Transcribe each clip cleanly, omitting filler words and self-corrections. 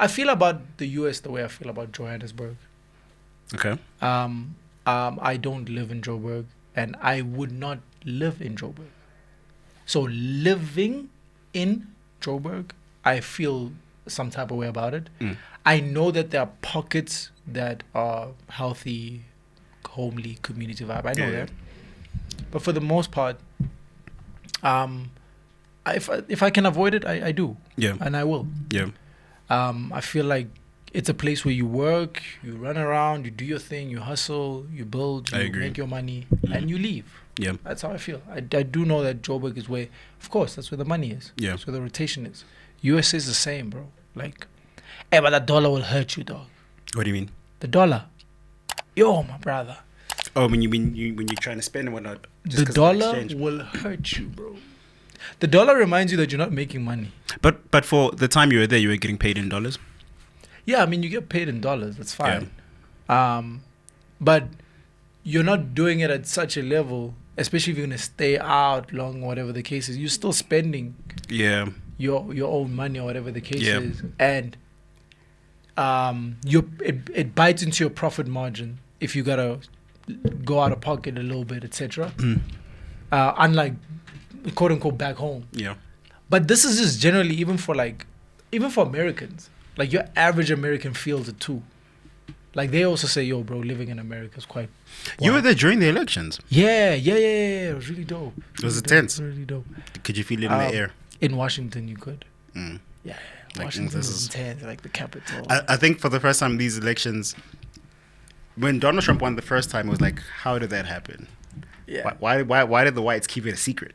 I feel about the US the way I feel about Johannesburg. Okay. I don't live in Joburg, and I would not live in Joburg. So living in Joburg, I feel some type of way about it. I know that there are pockets that are healthy, homely community vibe. I know that. But for the most part, if I can avoid it, I do. Yeah. And I will. Yeah. I feel like it's a place where you work, you run around, you do your thing, you hustle, you build, you make your money, and you leave. Yeah. That's how I feel. I do know that Joburg is where, of course, that's where the money is. Yeah. That's where the rotation is. US is the same, bro. Like, hey, but that dollar will hurt you, dog. What do you mean? The dollar. Yo, my brother. Oh, when you're trying to spend and whatnot. The dollar will hurt you, bro. The dollar reminds you that you're not making money. But for the time you were there, you were getting paid in dollars? Yeah, I mean, you get paid in dollars. That's fine. Yeah. But you're not doing it at such a level, especially if you're going to stay out long, whatever the case is. You're still spending your own money or whatever the case is. And it bites into your profit margin if you got to go out of pocket a little bit, etc. Unlike, quote unquote, back home. Yeah. But this is just generally even for Americans. Like, your average American feels it too. Like, they also say, yo, bro, living in America is quite wild. You were there during the elections? Yeah. It was really dope. Was it tense? Really dope. Could you feel it in the air? In Washington, you could. Yeah. Like, Washington is intense, like the capital. I think for the first time these elections, when Donald Trump won the first time, it was like, how did that happen? Yeah. Why did the whites keep it a secret?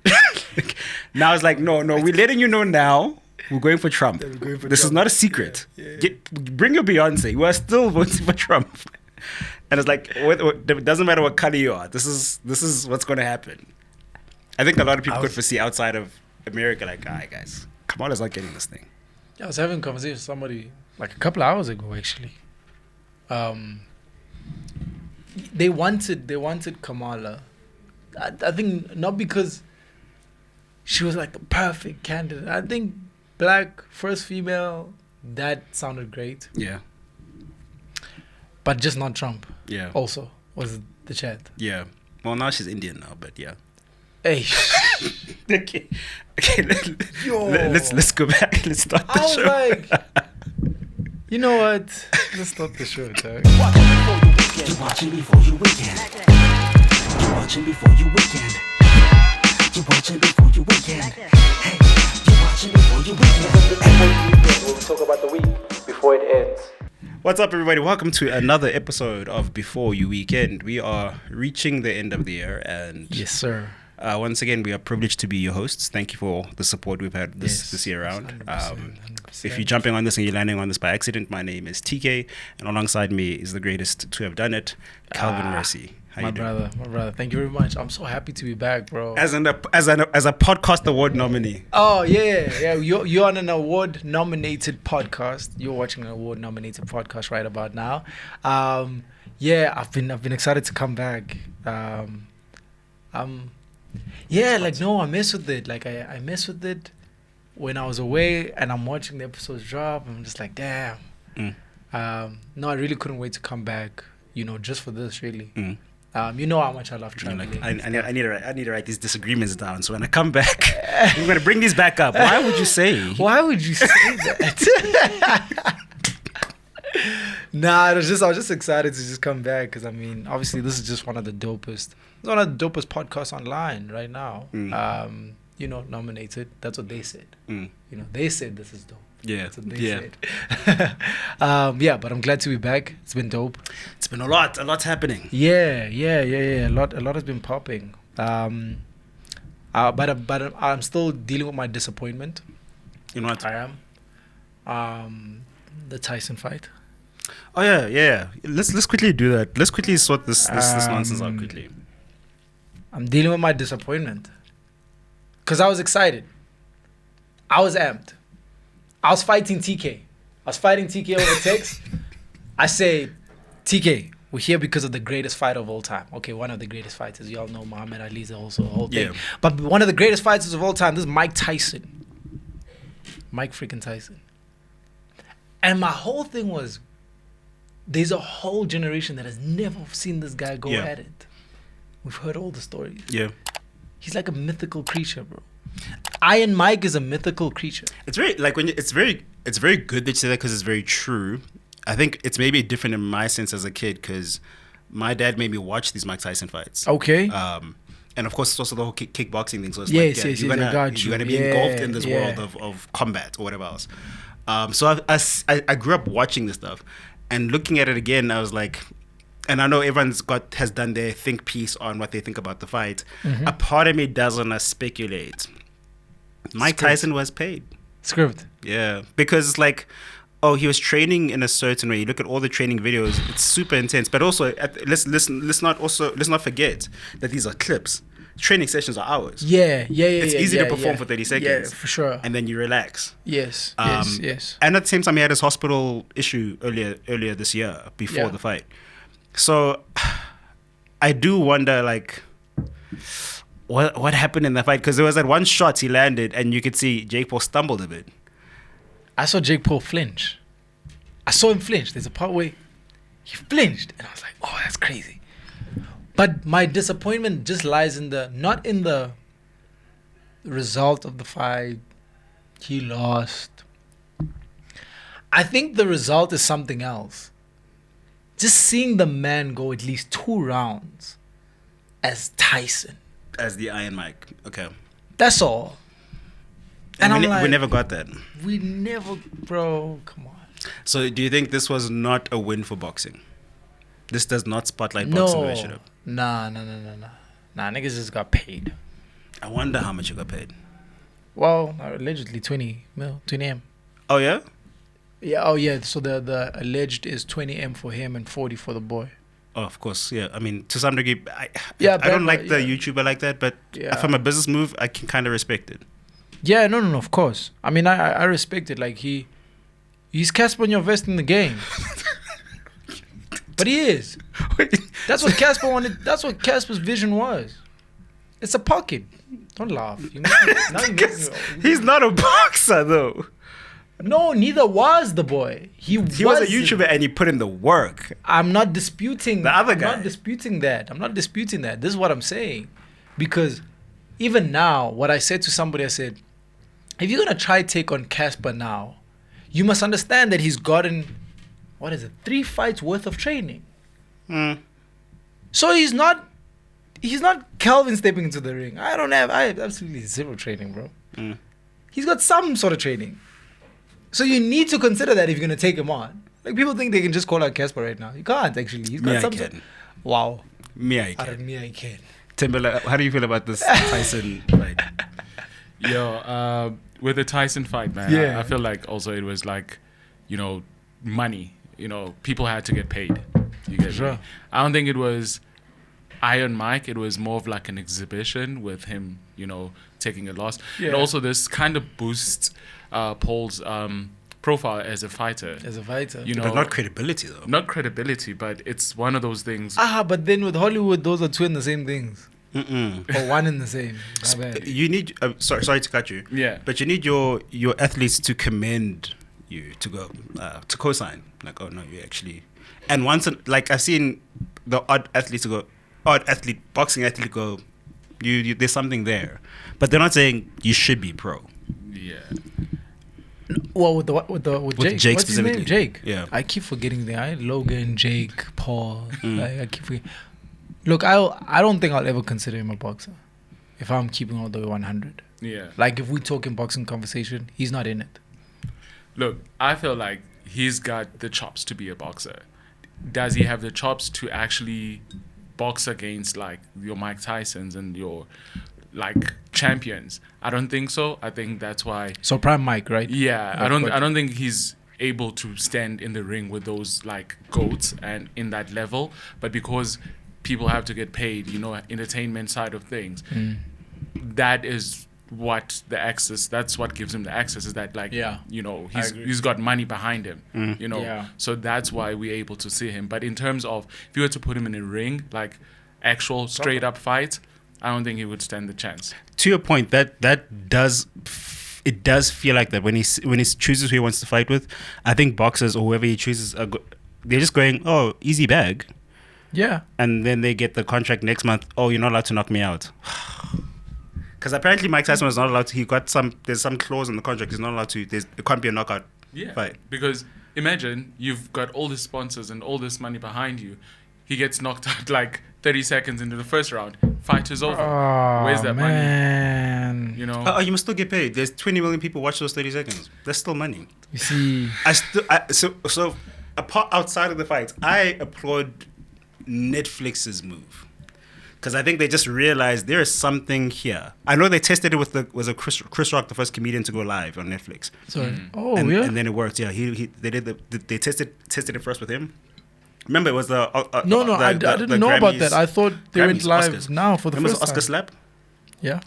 Now it's like, no, we're letting you know now. We're going for Trump. This is not a secret. Yeah. Bring your Beyonce. We are still voting for Trump. And it's like, it doesn't matter what color you are. This is what's going to happen. I think a lot of people could foresee outside of America, like, all right, guys, Kamala's not getting this thing. I was having a conversation with somebody like a couple of hours ago, actually. They wanted Kamala. I think not because she was like the perfect candidate. I think black, first female, that sounded great. Yeah. But just not Trump. Yeah. Also was the chat. Yeah. Well, now she's Indian now, but yeah. Hey. Okay. Let's go back. Let's start the show. I was like, you know what? Let's start the show, dog. You're watching before you weekend. You're watching before you weekend. You're watching before you weekend. Hey, you're watching before you weekend. We'll talk about the week before it ends. What's up, everybody? Welcome to another episode of Before You Weekend. We are reaching the end of the year, and yes, sir. Once again, we are privileged to be your hosts. Thank you for the support we've had this year around. 100%. If you're jumping on this and you're landing on this by accident, my name is TK, and alongside me is the greatest to have done it, Calvin Mercy. How you doing? My brother. Thank you very much. I'm so happy to be back, bro. As a podcast award nominee. Oh yeah. You're on an award-nominated podcast. You're watching an award-nominated podcast right about now. Yeah, I've been excited to come back. I mess with it. Like I mess with it when I was away, and I'm watching the episodes drop. I'm just like, damn. No, I really couldn't wait to come back. Just for this, really. You know how much I love traveling. I need to write these disagreements down. So when I come back, I'm gonna bring these back up. Why would you say that? Nah, I was just excited to just come back because obviously this is just one of the dopest podcasts online right now. Nominated. That's what they said. They said this is dope. Yeah, that's what they said. But I'm glad to be back. It's been dope. It's been a lot's happening. Yeah. A lot has been popping. But I'm still dealing with my disappointment. In what? I am. The Tyson fight. Oh yeah. Let's quickly do that. Let's quickly sort this nonsense out quickly. I'm dealing with my disappointment. Because I was excited. I was amped. I was fighting TK. I was fighting TK over text. I say, TK, we're here because of the greatest fighter of all time. Okay, one of the greatest fighters. You all know Muhammad Ali's also a whole thing. Yeah. But one of the greatest fighters of all time, this is Mike Tyson. Mike freaking Tyson. And my whole thing was, there's a whole generation that has never seen this guy go Yeah. at it. We've heard all the stories. Yeah. He's like a mythical creature, bro. Iron Mike is a mythical creature. It's very like when it's very good that you say that because it's very true. I think it's maybe different in my sense as a kid because my dad made me watch these Mike Tyson fights. Okay. And of course, it's also the whole kickboxing thing. So it's Yes, like, yes, you're yes, I got you. you're gonna be Yeah, engulfed in this yeah. world of combat or whatever else. So I grew up watching this stuff and looking at it again. I was like, and I know everyone's has done their think piece on what they think about the fight. Mm-hmm. A part of me doesn't speculate. Mike Script. Tyson was paid. Script. Yeah, because it's like, oh, he was training in a certain way. You look at all the training videos; it's super intense. But also, let's not forget that these are clips. Training sessions are hours. Yeah. It's easy to perform yeah. for 30 Yeah, seconds. for sure. And then you relax. Yes. Yes. And at the same time, he had his hospital issue earlier this year before Yeah. the fight. So I do wonder, like, what happened in the fight? Because there was that one shot he landed, and you could see Jake Paul stumbled a bit. I saw Jake Paul flinch. I saw him flinch. There's a part where he flinched, and I was like, "Oh, that's crazy." But my disappointment just lies in not in the result of the fight. He lost. I think the result is something else. Just seeing the man go at least 2 rounds as Tyson. As the Iron Mike. Okay. That's all. And I'm like, we never got that. we never, bro. Come on. So do you think this was not a win for boxing? This does not spotlight boxing the way it should have. Nah, niggas just got paid. I wonder how much you got paid. Well, allegedly 20 M. Oh, yeah? Yeah, oh yeah, so the alleged is 20 M for him and 40 for the boy. Oh, of course, yeah. I mean, to some degree, I Yeah, don't but- like the yeah. YouTuber like that, but Yeah. from a business move, I can kind of respect it. Yeah, no, of course. I mean, I respect it. Like, he's Casper on your vest in the game. But he is. That's what Casper wanted. That's what Casper's vision was. It's a pocket. Don't laugh. Now you make me- He's not a boxer, though. No, neither was the boy. He He was a YouTuber and he put in the work. I'm not disputing The other I'm guy. not disputing that. I'm not disputing that. This is what I'm saying. Because even now, what I said to somebody, I said, if you're gonna try take on Casper now, you must understand that he's gotten 3 fights worth of training. Mm. So he's not Calvin stepping into the ring. I have absolutely zero training, bro. Mm. He's got some sort of training. So you need to consider that if you're gonna take him on. Like, people think they can just call out Casper right now. You can't actually. He's got Me, I some can. sort. Wow. Me, I I can. don't mean I can. Timberlake, how do you feel about this Tyson fight? Yo, with the Tyson fight, man, Yeah. I feel like also it was like, money. People had to get paid. You get Sure. me? I don't think it was Iron Mike. It was more of like an exhibition with him, taking a loss. Yeah. And also this kind of boosts Paul's profile as a fighter. As a fighter. But not credibility, though. Not credibility, but it's one of those things. But then with Hollywood, those are 2 in the same things. Mm-mm. Or 1 in the same. My bad. You need, sorry to cut you. Yeah. But you need your athletes to commend you, to go, to co-sign. Like, oh no, you actually. And once, like, I've seen the boxing athlete go, there's something there. But they're not saying you should be pro. Yeah. Well, with Jake. Jake What's his name? specifically. Jake. Yeah. I keep forgetting that. Logan, Jake, Paul. I keep forgetting. Look, I don't think I'll ever consider him a boxer. If I'm keeping all the way 100. Yeah. Like, if we talk in boxing conversation, he's not in it. Look, I feel like he's got the chops to be a boxer. Does he have the chops to actually box against like your Mike Tysons and your like champions? I don't think so. I think that's why. So Prime Mike, right? Yeah, Like, I don't think he's able to stand in the ring with those like goats and in that level. But because people have to get paid, entertainment side of things, that is what the access. That's what gives him the access. Is that like Yeah. I agree. he's got money behind him. Yeah. So that's why we're able to see him. But in terms of if you were to put him in a ring, like actual straight up fight, I don't think he would stand the chance. To your point, that does it does feel like that when he chooses who he wants to fight with. I think boxers or whoever he chooses they're just going, oh, easy bag, Yeah. and then they get the contract next month. Oh, you're not allowed to knock me out. Because apparently Mike Tyson was not allowed to. There's some clause in the contract. He's not allowed to. It can't be a knockout fight. Because imagine you've got all the sponsors and all this money behind you. He gets knocked out like 30 seconds into the first round. Fight is over. Where's that money? You know. You must still get paid. There's 20 million people watch those 30 seconds. That's still money. You see. So apart outside of the fights, I applaud Netflix's move. Because I think they just realized there is something here. I know they tested it with Chris Rock, the first comedian to go live on Netflix. Sorry. And then it worked. Yeah, they tested it first with him. Remember, it was I didn't know about that. I thought they went Grammys, live Oscars. now for the Remember first Oscar time. slap? Yeah.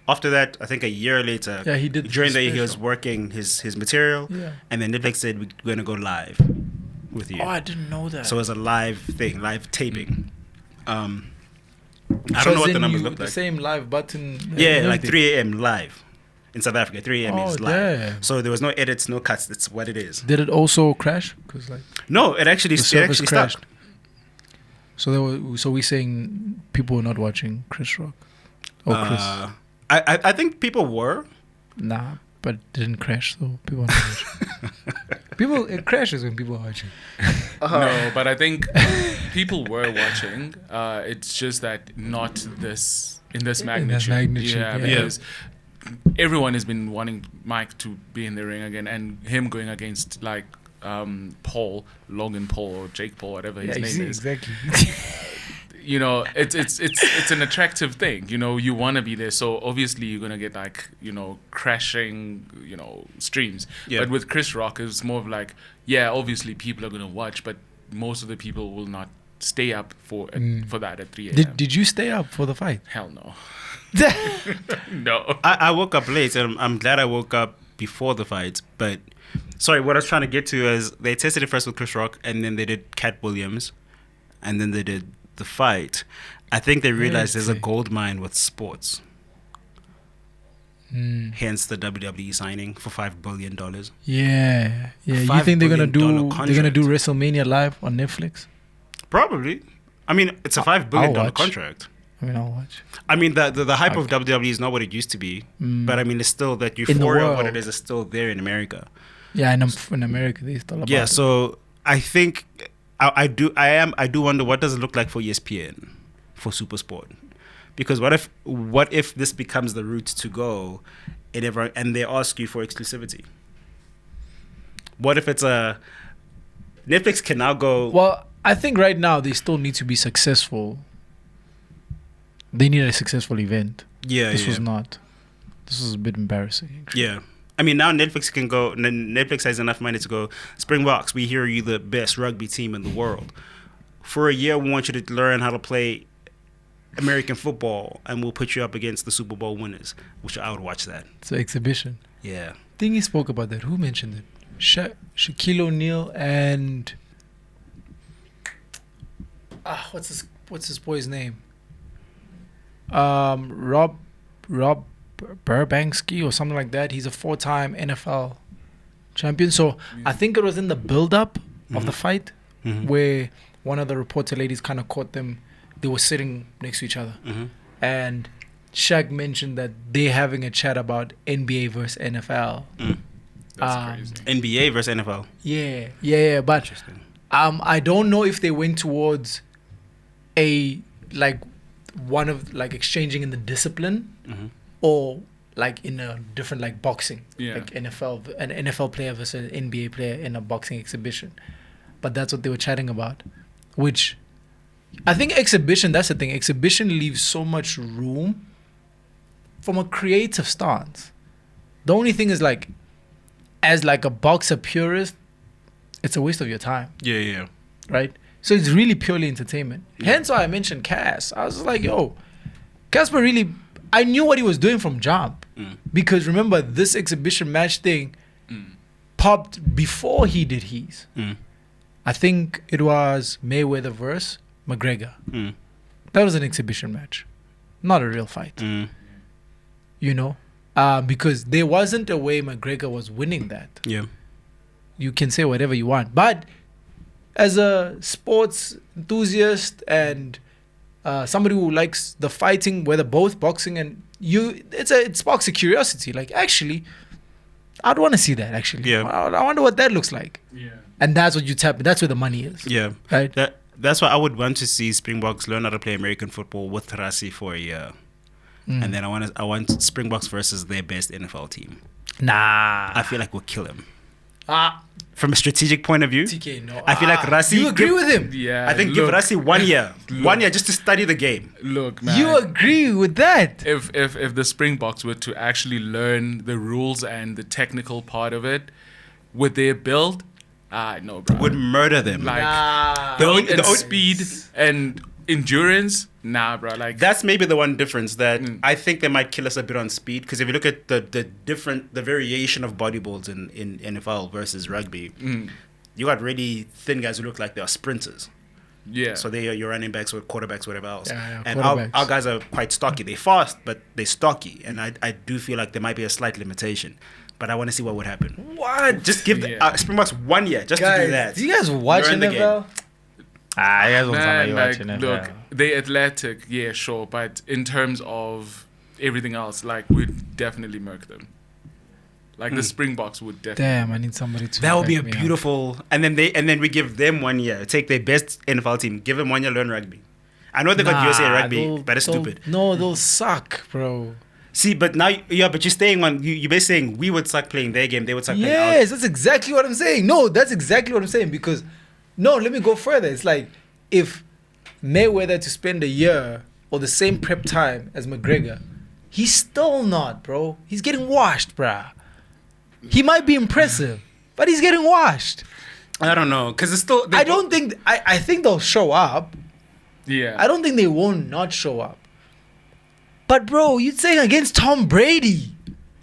After that, I think a year later, he did during the year he special. was working his material, and then Netflix said we're going to go live with you. Oh, I didn't know that. So it was a live thing, live taping. I So don't know what as the in numbers you- look the like. same live button. Yeah, like everything. 3 a.m. live in South Africa. 3 a.m. is live. damn. So there was no edits, no cuts. That's what it is. Did it also crash? Because like No, it actually the service crashed. stuck. So we're saying people were not watching Chris Rock or Chris. I think people were. Nah, but it didn't crash. So people are not watching. It crashes when people are watching. No, but I think people were watching. It's just that not this in this magnitude. Yeah. Because everyone has been wanting Mike to be in the ring again, and him going against like Logan Paul or Jake Paul, whatever his name is. Exactly. You know, it's an attractive thing. You know, you want to be there, so obviously you're gonna get like, you know, crashing, you know, streams. Yeah. But with Chris Rock, it's more of like, yeah, obviously people are gonna watch, but most of the people will not stay up for that at 3 a.m. Did you stay up for the fight? Hell no. No. I woke up late, and I'm glad I woke up before the fight. But sorry, what I was trying to get to is they tested it first with Chris Rock, and then they did Cat Williams, and then they did the fight. I think they realized there's a gold mine with sports. Hence the WWE signing for $5 billion. Yeah. You $5 think they're gonna billion do contract. WrestleMania live on Netflix? Probably. I mean, it's a $5 billion watch. contract. I mean, I'll watch. I mean, the hype of WWE is not what it used to be, but I mean, it's still that the euphoria of what world. it is still there in America. Yeah, and in America they still about Yeah, it. so I think I do wonder what does it look like for ESPN, for SuperSport, because what if this becomes the route to go, and they ask you for exclusivity? What if it's Netflix can now go? Well, I think right now they still need to be successful. They need a successful event. Yeah, This yeah. was not. This was a bit embarrassing. Actually. Yeah. I mean, now Netflix can go. Netflix has enough money to go. Springboks, we hear you the best rugby team in the world. For a year, we want you to learn how to play American football, and we'll put you up against the Super Bowl winners. Which I would watch that. It's an exhibition. Yeah. I think he spoke about that. Who mentioned it? Shaquille O'Neal and what's his boy's name? Rob Burbanksky or something like that. He's a 4-time NFL champion. So I think it was in the build-up of the fight where one of the reporter ladies kind of caught them. They were sitting next to each other, and Shaq mentioned that they're having a chat about NBA versus NFL. That's crazy. NBA versus NFL. Yeah. But Interesting. I don't know if they went towards one of exchanging in the discipline or like in a different like boxing, like an NFL player versus an NBA player in a boxing exhibition. But that's what they were chatting about, which I think exhibition, that's the thing. Exhibition leaves so much room from a creative stance. The only thing is as a boxer purist, it's a waste of your time, Yeah. right? So it's really purely entertainment. Hence why I mentioned Cass. I was like, yo, Casper really, I knew what he was doing from jump. Because remember, this exhibition match thing popped before he did his. I think it was Mayweather versus McGregor. That was an exhibition match, not a real fight. You know? because there wasn't a way McGregor was winning that. Yeah. You can say whatever you want, but as a sports enthusiast and somebody who likes the fighting, whether both boxing and it sparks a curiosity. Like, actually, I'd want to see that. Actually, Yeah. I wonder what that looks like. Yeah. And that's what you tap. That's where the money is. Yeah. Right. That's why I would want to see Springboks learn how to play American football with Rassie for a year. And then I want Springboks versus their best NFL team. Nah. I feel like we'll kill him. Ah, From a strategic point of view, TK, no. I feel like Rassie. You agree with him? Yeah. I think give look, Rassie 1 year. Look. 1 year just to study the game. Look, man. You agree with that? If the Springboks were to actually learn the rules and the technical part of it with their build, no, bro. Would murder them. Like Nah. build The and only- speed and endurance, nah, bro. Like That's maybe the one difference that I think they might kill us a bit on speed, because if you look at the variation of bodybuilds in NFL versus rugby, you got really thin guys who look like they are sprinters. yeah. So they are your running backs or quarterbacks, whatever else. Yeah, and quarterbacks. our guys are quite stocky. They're fast, but they're stocky. And I do feel like there might be a slight limitation. But I want to see what would happen. What? Just give Yeah. the Springboks 1 year just to Guys, do that. do you guys watch Learn the NFL? game. You guys don't sound like Man, you're like, watching it. look, they athletic, yeah, sure, but in terms of everything else, like we'd definitely murk them. Like the Springboks would definitely. Damn, I need somebody to. That would be a back me up. beautiful. And then we give them 1 year. Take their best NFL team. Give them 1 year, learn rugby. I know they got USA rugby, but it's stupid. No, they'll suck, bro. See, but now, but you're staying on. You're basically saying we would suck playing their game. They would suck playing Yes, that's exactly what I'm saying. No, that's exactly what I'm saying. Because, no, let me go further. It's like if Mayweather to spend a year or the same prep time as McGregor, he's still not, bro. He's getting washed, bruh. He might be impressive, but he's getting washed. I don't know, because it's still. I don't think. I think they'll show up. Yeah. I don't think they won't not show up. But bro, you're saying against Tom Brady.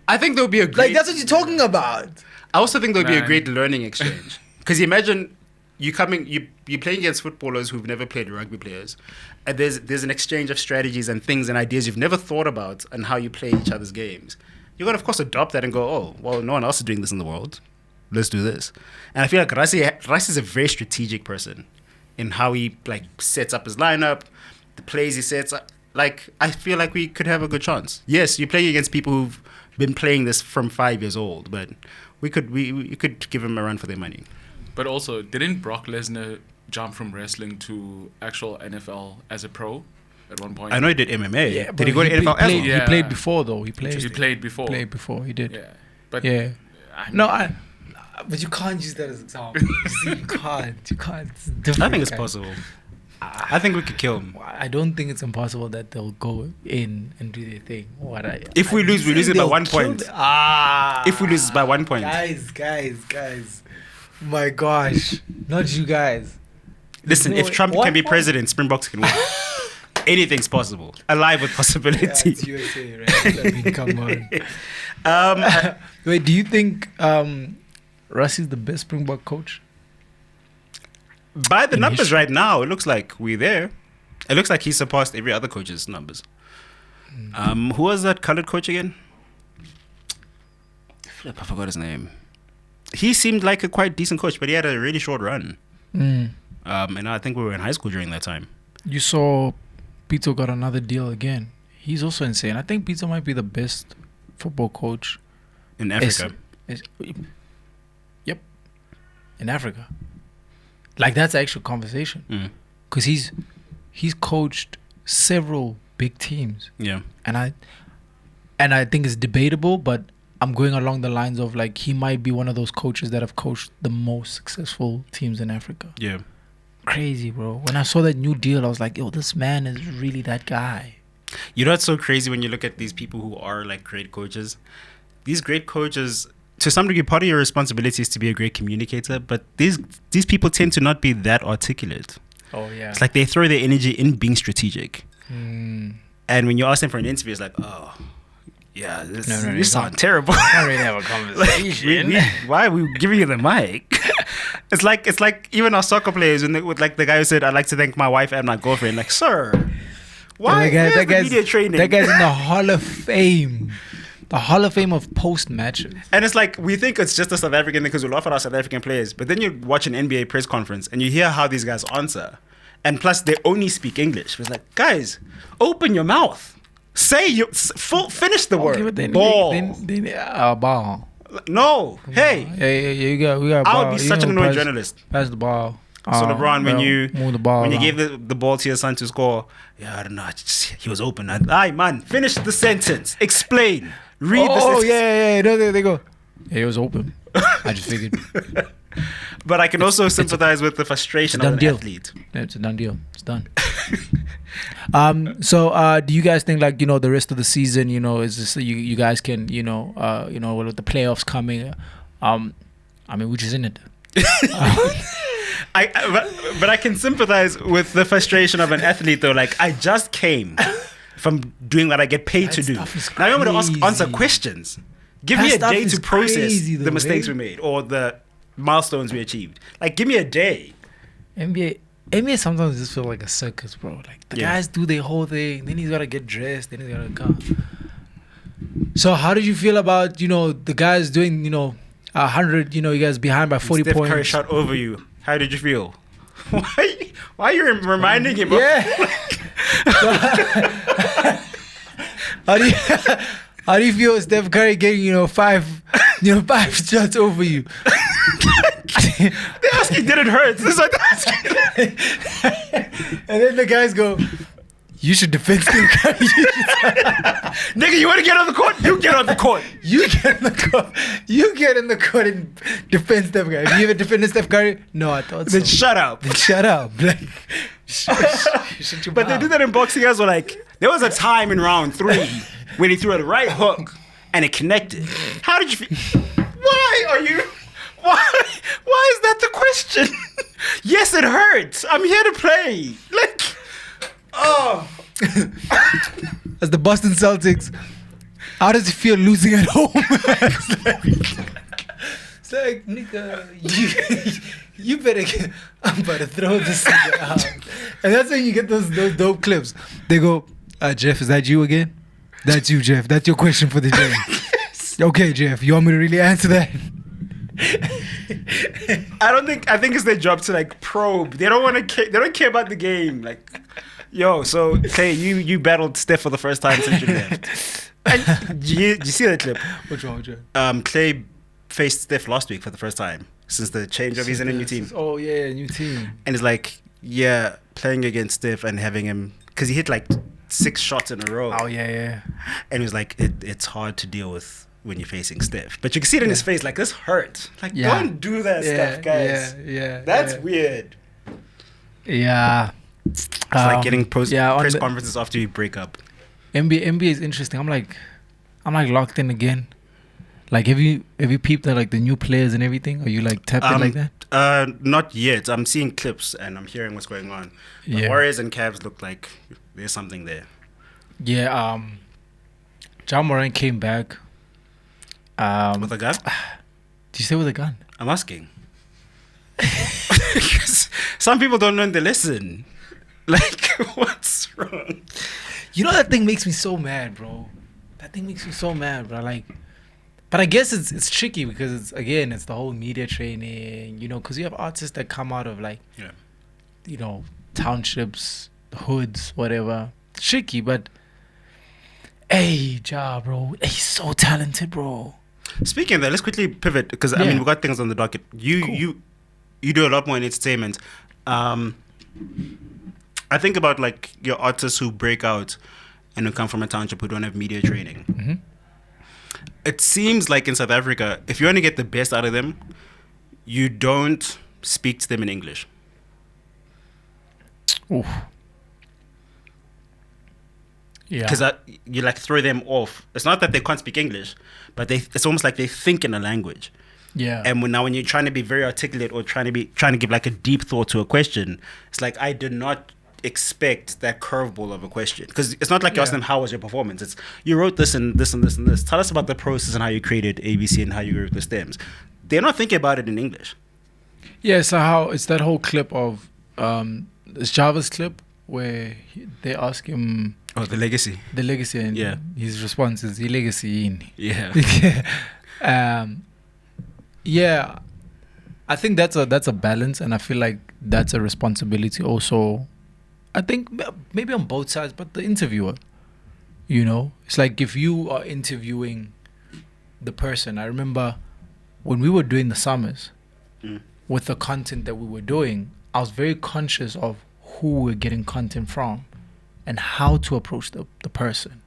I think there'll be a great. Like that's what you're talking about. I also think there'll be a Man. great learning exchange. Because you imagine you playing against footballers who've never played rugby players, and there's an exchange of strategies and things and ideas you've never thought about and how you play each other's games. You're gonna of course adopt that and go, oh well, no one else is doing this in the world. Let's do this. And I feel like Rassie is a very strategic person in how he like sets up his lineup, the plays he sets up. Like, I feel like we could have a good chance. Yes, you're playing against people who've been playing this from 5 years old, but we could give them a run for their money. But also, didn't Brock Lesnar jump from wrestling to actual NFL as a pro at one point? I know he did MMA. Yeah, Did he go to NFL as well? He Yeah. played before though. He played. He played before. Played before. He did. Yeah. But Yeah. I No, but you can't use that as an example. You see, you can't. It's different. I think it's guys. possible. I think we could kill him. I don't think it's impossible that they'll go in and do their thing. If we lose, we lose it by 1 point. Ah. If we lose, it's by 1 point. Guys. My gosh. Not you guys. Listen, if No, Trump 1 can be point? president, Springboks can win. Anything's possible. Alive with Yeah, possibility. it's USA, right? I mean, come on. Um, Wait, do you think Rassie's the best Springbok coach? by the In numbers history. right now, it looks like we're there. It looks like he surpassed every other coach's numbers. Who was that colored coach again? Flip, I forgot his name. He seemed like a quite decent coach, but he had a really short run. And I think we were in high school during that time. You saw Pito got another deal again. He's also insane. I think Pito might be the best football coach. In Africa. Yep. In Africa. Like that's the actual conversation. Because he's coached several big teams. Yeah. And I think it's debatable, but I'm going along the lines of like he might be one of those coaches that have coached the most successful teams in Africa. Yeah. Crazy, bro. When I saw that new deal, I was like, yo, this man is really that guy. You know what's so crazy when you look at these people who are like great coaches? These great coaches, to some degree, part of your responsibility is to be a great communicator, but these people tend to not be that articulate. Oh, yeah. It's like they throw their energy in being strategic. And when you ask them for an interview, it's like, oh, yeah, No, you sound terrible. I don't really have a Like, conversation. why are we giving you the mic? It's like even our soccer players, with like the guy who said, I'd like to thank my wife and my girlfriend. Like, sir, why? that Where's the guy's, media training? that guy's in the Hall of Fame. the Hall of Fame of post matches. And it's like, we think it's just a South African thing because we laugh at our South African players. But then you watch an NBA press conference and you hear how these guys answer. And plus, they only speak English. It's like, guys, open your mouth. Say finish the word. Okay, but then, ball. Ball. No. Hey. Yeah, you got. We got. I Ball. would be such an annoying journalist. Pass the ball. So LeBron, when you move the ball, when you gave the ball to your son to score, yeah, I don't know, he was open. Aye, man, finish the sentence. Explain. Read the sentence. Oh yeah. No, they go. Yeah, it was open. I just figured. But I can also sympathize with the frustration of an athlete. Yeah, it's a done deal. It's done. So do you guys think, like, the rest of the season, is this, you guys can, with the playoffs coming, I mean, which is in it. But I can sympathize with the frustration of an athlete, though. Like, I just came from doing what I get paid to do. Now I want to answer questions. Give me a day to process the mistakes we made or the milestones we achieved. Like, give me a day. NBA sometimes just feel like a circus, bro. Like, the guys do their whole thing, then he's gotta get dressed, then he's gotta come. So how did you feel about, the guys doing, 100, you guys behind by 40 Steph points? Curry shot over you. How did you feel? Why are you reminding him? Yeah. How do you feel Steph Curry getting, five shots over you? They ask you, did it hurt? This is what they're asking. And then the guys go, you should defend Steph Curry. Nigga, you want to get on the court? You get on the court. You get in the court. You get in the court and defend Steph Curry. Have you ever defended Steph Curry? No, I thought so. Then shut up. Shut up. Like, shut your But they mouth. do that in boxing as well. Like, there was a time in round 3 when he threw a right hook and it connected. How did you feel? Why is that the question? Yes, it hurts. I'm here to play. Like, oh. As the Boston Celtics, how does it feel losing at home? It's like, nigga, you better get, I'm about to throw this nigga out. And that's when you get those dope clips. They go, Jeff, is that you again? That's you, Jeff. That's your question for the day. Okay, Jeff, you want me to really answer that? I think it's their job to like probe. They don't want to care. They don't care about the game. Like, yo, so Clay, you battled Steph for the first time since you left. And you see that clip? What's wrong? Clay faced Steph last week for the first time since the change of he's in a new team. Oh yeah, new team. And it's like, yeah, playing against Steph and having him, because he hit like 6 shots in a row. Oh yeah. And it was like, it's hard to deal with when you're facing Steph. But you can see it in his face, like, this hurt. Like, don't do that stuff, guys. Yeah. That's weird. Yeah. It's like getting press conferences after you break up. NBA is interesting. I'm like locked in again. Like, have you peeped at like the new players and everything? Are you like tapped in like that? Not yet. I'm seeing clips and I'm hearing what's going on. The Warriors and Cavs look like there's something there. Yeah. Ja Morant came back. With a gun? Did you say with a gun? I'm asking. Some people don't learn the lesson. Like, what's wrong? That thing makes me so mad, bro. Like, but I guess it's tricky because it's the whole media training, because you have artists that come out of like, townships, hoods, whatever. It's tricky, but hey, Ja, bro, he's so talented, bro. Speaking of that, let's quickly pivot because I mean we've got things on the docket. You do a lot more in entertainment. I think about like your artists who break out and who come from a township who don't have media training. Mm-hmm. It seems like in South Africa, if you want to get the best out of them, you don't speak to them in English. Oof. Yeah. Because you like throw them off. It's not that they can't speak English, but it's almost like they think in a language. Yeah. And when you're trying to be very articulate or trying to give like a deep thought to a question, it's like I did not expect that curveball of a question, because it's not like you ask them how was your performance. It's you wrote this and this and this and this. Tell us about the process and how you created ABC and how you wrote the stems. They're not thinking about it in English. Yeah. So how it's that whole clip of it's Java's clip where they ask him Oh, the legacy. The legacy, and Yeah. his response is, "The legacy in." Yeah. Yeah, I think that's a balance, and I feel like that's a responsibility also. I think maybe on both sides, but the interviewer, it's like if you are interviewing the person. I remember when we were doing the summers, with the content that we were doing, I was very conscious of who we're getting content from and how to approach the person.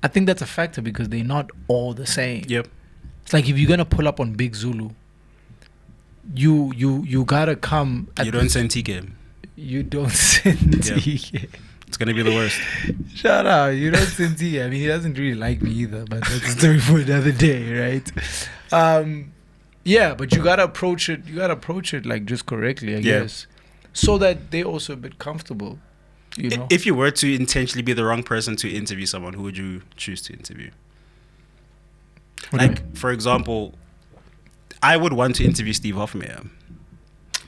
I think that's a factor because they're not all the same. Yep. It's like if you're gonna pull up on Big Zulu, you gotta come. You don't send TK. You don't send Yeah. TK. It's gonna be the worst. Shut up! You don't send TK. I mean, he doesn't really like me either, but that's a story for another day, right? Yeah, but you gotta approach it. You gotta approach it like just correctly, I guess, so that they're also a bit comfortable. If you were to intentionally be the wrong person to interview someone, who would you choose to interview? What do you Like, for example, I would want to interview Steve Hofmeyer.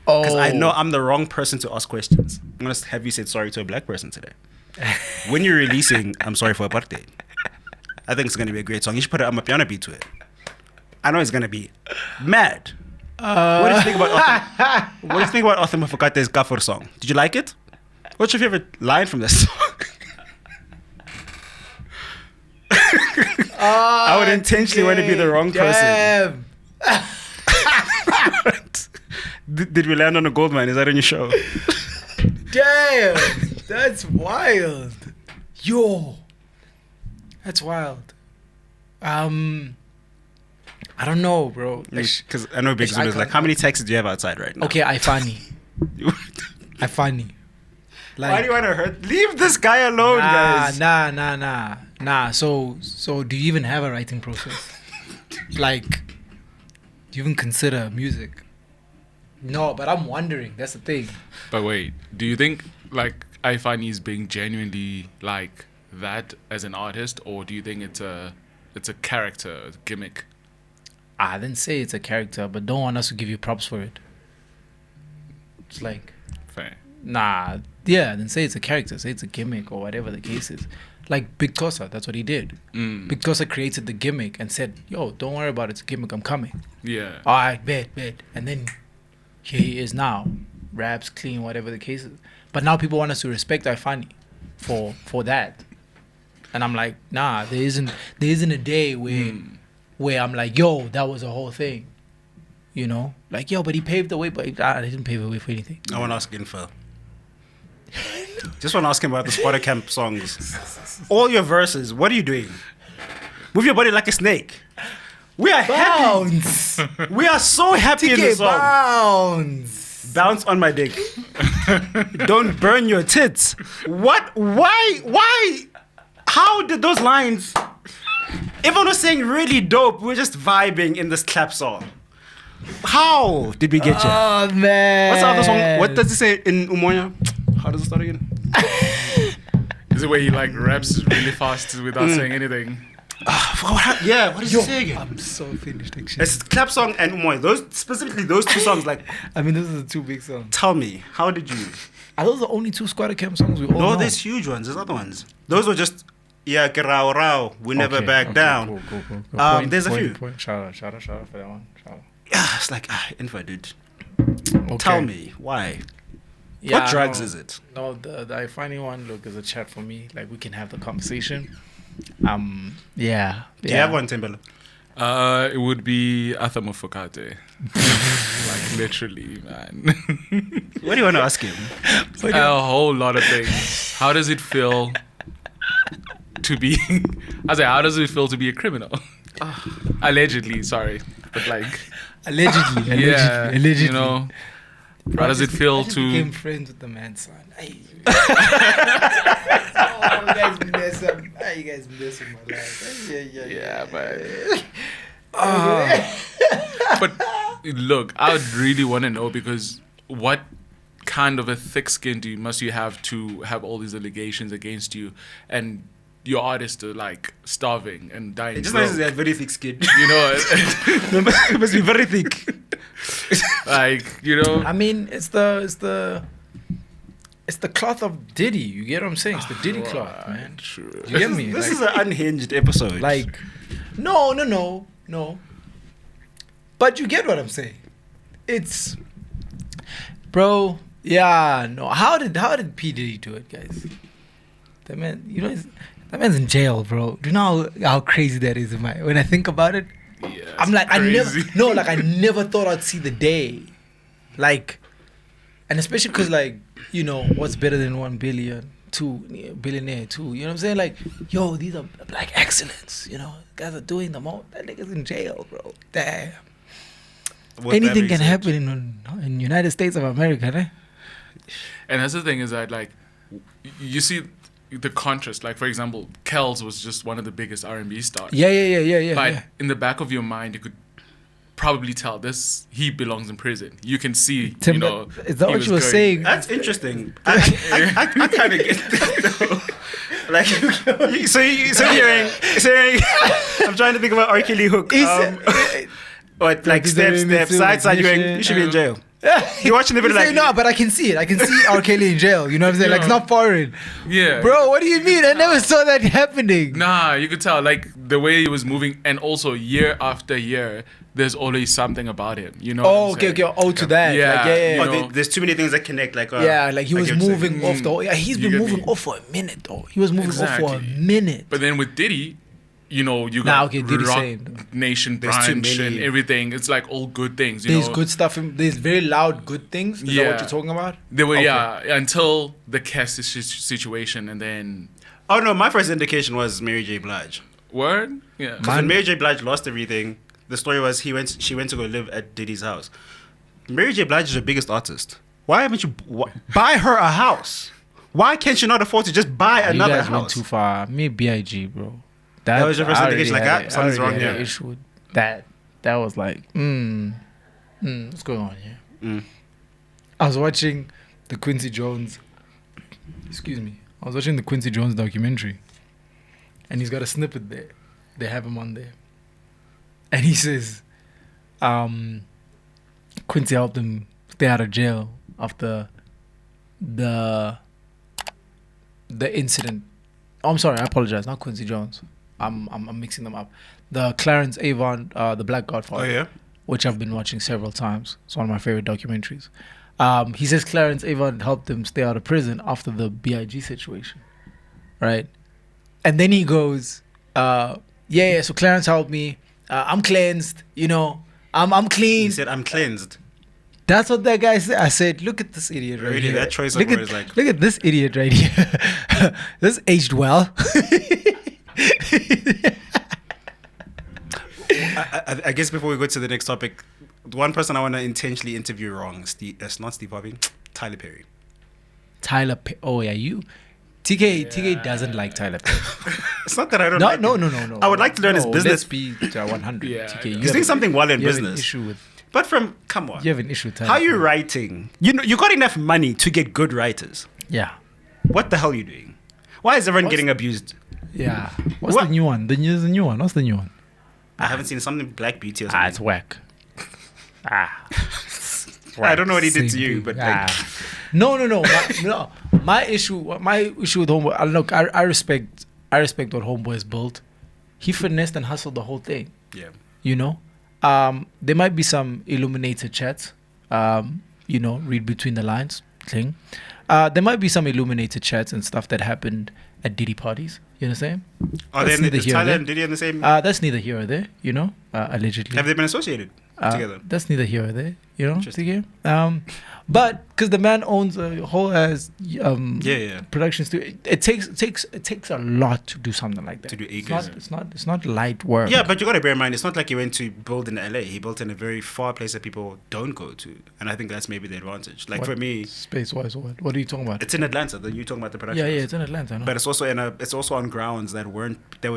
Oh, Because I know I'm the wrong person to ask questions. I'm going to have you said sorry to a black person today. When you're releasing I'm Sorry for Apartheid, I think it's going to be a great song. You should put a piano beat to it. I know it's going to be mad. What do you think about Arthur Mafukate's Kafur song? Did you like it? What's your favorite line from this song? I would intentionally want to be the wrong person. Did we land on a gold mine? Is that on your show? Damn, that's wild. Yo, that's wild. I don't know, bro. Because I know Big Like, Zulu is I like, can't- how many taxis do you have outside right now? Okay, I funny. Like, Why do you want to hurt? Leave this guy alone, guys. Nah. So do you even have a writing process? Like, do you even consider music? No, but I'm wondering. That's the thing. But wait, do you think like Ifani is being genuinely like that as an artist, or do you think it's a character, a gimmick? I didn't say it's a character, but don't want us to give you props for it. It's like, Fair. nah, yeah, then say it's a character, say it's a gimmick or whatever the case is. Like Big Tosa, that's what he did. Big Tosa created the gimmick and said, "Yo, don't worry about it, it's a gimmick, I'm coming." Yeah. All right, bet. And then here he is now, raps clean, whatever the case is. But now people want us to respect Ifani for that. And I'm like, nah, there isn't a day where I'm like, yo, that was a whole thing. Like, yo, but he paved the way, but I didn't pave the way for anything. I want to ask Info. Just want to ask him about the Spotter Camp songs. All your verses, what are you doing? Move your body like a snake. We are happy. We are so happy in the song. Bounce on my dick. Don't burn your tits. What? Why? How did those lines... Everyone was saying really dope. We were just vibing in this clap song. How did we get you? Oh, man. What's the other song? What does it say in Umoya? How does it start again? Is it where he like raps really fast without saying anything? Yeah, what does it say again? I'm so finished, actually. It's clap song and Umoya. Those two songs. Like, I mean, those are the two big songs. tell me, how did you? Are those the only two Squatter Camp songs we all No, know? there's huge ones. There's other ones. Those were just Kerao Rao. We never back down. Cool. There's a few. Shout out for that one. Shout out. Yeah, it's like Info, dude. Okay. Tell me why. Yeah, What drugs no, is it? No, the funny one, look, is a chat for me. Like, we can have the conversation. Yeah. Do you have one, Timbala? It would be Arthur Mufokate. Like literally, man. What do you want to ask him? A whole lot of things. How does it feel to be? I say, how does it feel to be a criminal? Allegedly, sorry, but like, Allegedly. yeah, you know, how does it feel I just to? became friends with the man, son. Hey. Oh, you guys mess up. You guys mess with my life. Yeah, man. But look, I would really want to know, because what kind of a thick skin must you have to have all these allegations against you, and your artists are like starving and dying. It just broke, means they have very thick skin. you know, It must be very thick. like, you know. I mean, it's the It's the cloth of Diddy. You get what I'm saying? It's the Diddy cloth, man. True. You get me? This Like- is an unhinged episode. Like, no. But you get what I'm saying. It's, bro. Yeah, no. How did P Diddy do it, guys? That man, that man's in jail, bro. Do you know how crazy that is? When I think about it, Yeah, I'm like, crazy. I never thought I'd see the day, like, and especially because, like, what's better than 1 billion, 2 billionaire, 2. You know what I'm saying? Like, yo, these are black excellence. Guys are doing the most. That nigga's in jail, bro. Damn. What Anything that can being happen in United States of America, eh? And that's the thing is that, like, you see the contrast. Like, for example, Kells was just one of the biggest R&B stars. Yeah. But in the back of your mind, you could probably tell he belongs in prison. You can see, Tim, is that he what was you were going- saying? That's interesting. I kind of get that, though. Like, so hearing, I'm trying to think about R. Kelly Hook. What, like, step, side, you should be in jail. You're watching the video like, no, but I can see it. I can see R. Kelly in jail. You know what I'm saying? Like, it's not foreign. Yeah. Bro, what do you mean? I never saw that happening. Nah, you could tell, like, the way he was moving, and also year after year, there's always something about him. You know? Oh, what I'm okay. saying? Oh, to that. Yeah. Like, yeah. You oh, know. there's too many things that connect. Like, Yeah, like he was you're saying. moving off the. Yeah, he's You been get moving me? off for a minute though. He was moving off for a Exactly. minute. But then with Diddy, you Nah, got okay, Diddy's Rock same. Nation There's too branch many. and everything. It's like all good things. There's know? good stuff. There's very loud good things. Is that Yeah. what you're talking about? They were, Okay. yeah, until the Cass situation, and then Oh, no, my first indication was Mary J. Blige. word, yeah. Because when Mary J. Blige lost everything, the story was she went to go live at Diddy's house. Mary J. Blige is your biggest artist. Why haven't you buy her a house? Why can't you not afford to just buy You another guys went house? too far. Me, Big, bro. That was your first I already indication, like, had ah, something's I already wrong had here. an issue with that. That was like, what's going on here? I was watching the Quincy Jones. Excuse me. I was watching the Quincy Jones documentary, and he's got a snippet there. They have him on there, and he says, Quincy helped him stay out of jail after the incident. Oh, I'm sorry. I apologize. Not Quincy Jones. I'm mixing them up. The Clarence Avon, the Black Godfather. Oh, yeah? Which I've been watching several times. It's one of my favorite documentaries. He says Clarence Avon helped him stay out of prison after the BIG situation, right? And then he goes, yeah. So Clarence helped me. I'm cleansed. I'm clean. He said, I'm cleansed. That's what that guy said. I said, look at this idiot right Really, here. that choice of look words, like- look at this idiot right here. This aged well. I guess before we go to the next topic, the one person I want to intentionally interview wrong, it's not Steve Harvey, Tyler Perry. Oh yeah, you. TK doesn't like Tyler Perry. It's not that I don't No, like no, him. no, no, no. I would like to learn his business. Let's be 100. Yeah, TK, yeah. you He's have doing something well in you have an business. issue with. But come on. You have an issue with Tyler. How are you Perry. writing? You got enough money to get good writers. Yeah, What the hell are you doing? Why is everyone getting abused? yeah. What's What? the new one? There's a new one. What's the new one? I haven't seen something Black Beauty or Ah, something. it's whack. I don't know what he did to Same you, thing. but like, No. My issue with Homeboy. Look, I respect what Homeboy has built. He finessed and hustled the whole thing. yeah. There might be some illuminated chats. Read between the lines thing. There might be some illuminated chats and stuff that happened at Diddy parties. You know what I'm saying? Are That's they neither is here nor Tyler there. and Diddy in the same? That's neither here or there. Allegedly. Have they been associated together? That's neither here or there. Interesting. TK? But because the man owns a whole ass Yeah. production studio, it takes a lot to do something like that. To do It's acres. it's not light work. Yeah, but you got to bear in mind, it's not like he went to build in LA. He built in a very far place that people don't go to, and I think that's maybe the advantage. Like What? for me, Space wise, what are you talking about? it's in Atlanta. That you talking about the production? Yeah, house. it's in Atlanta. I know. But it's also it's also on grounds that were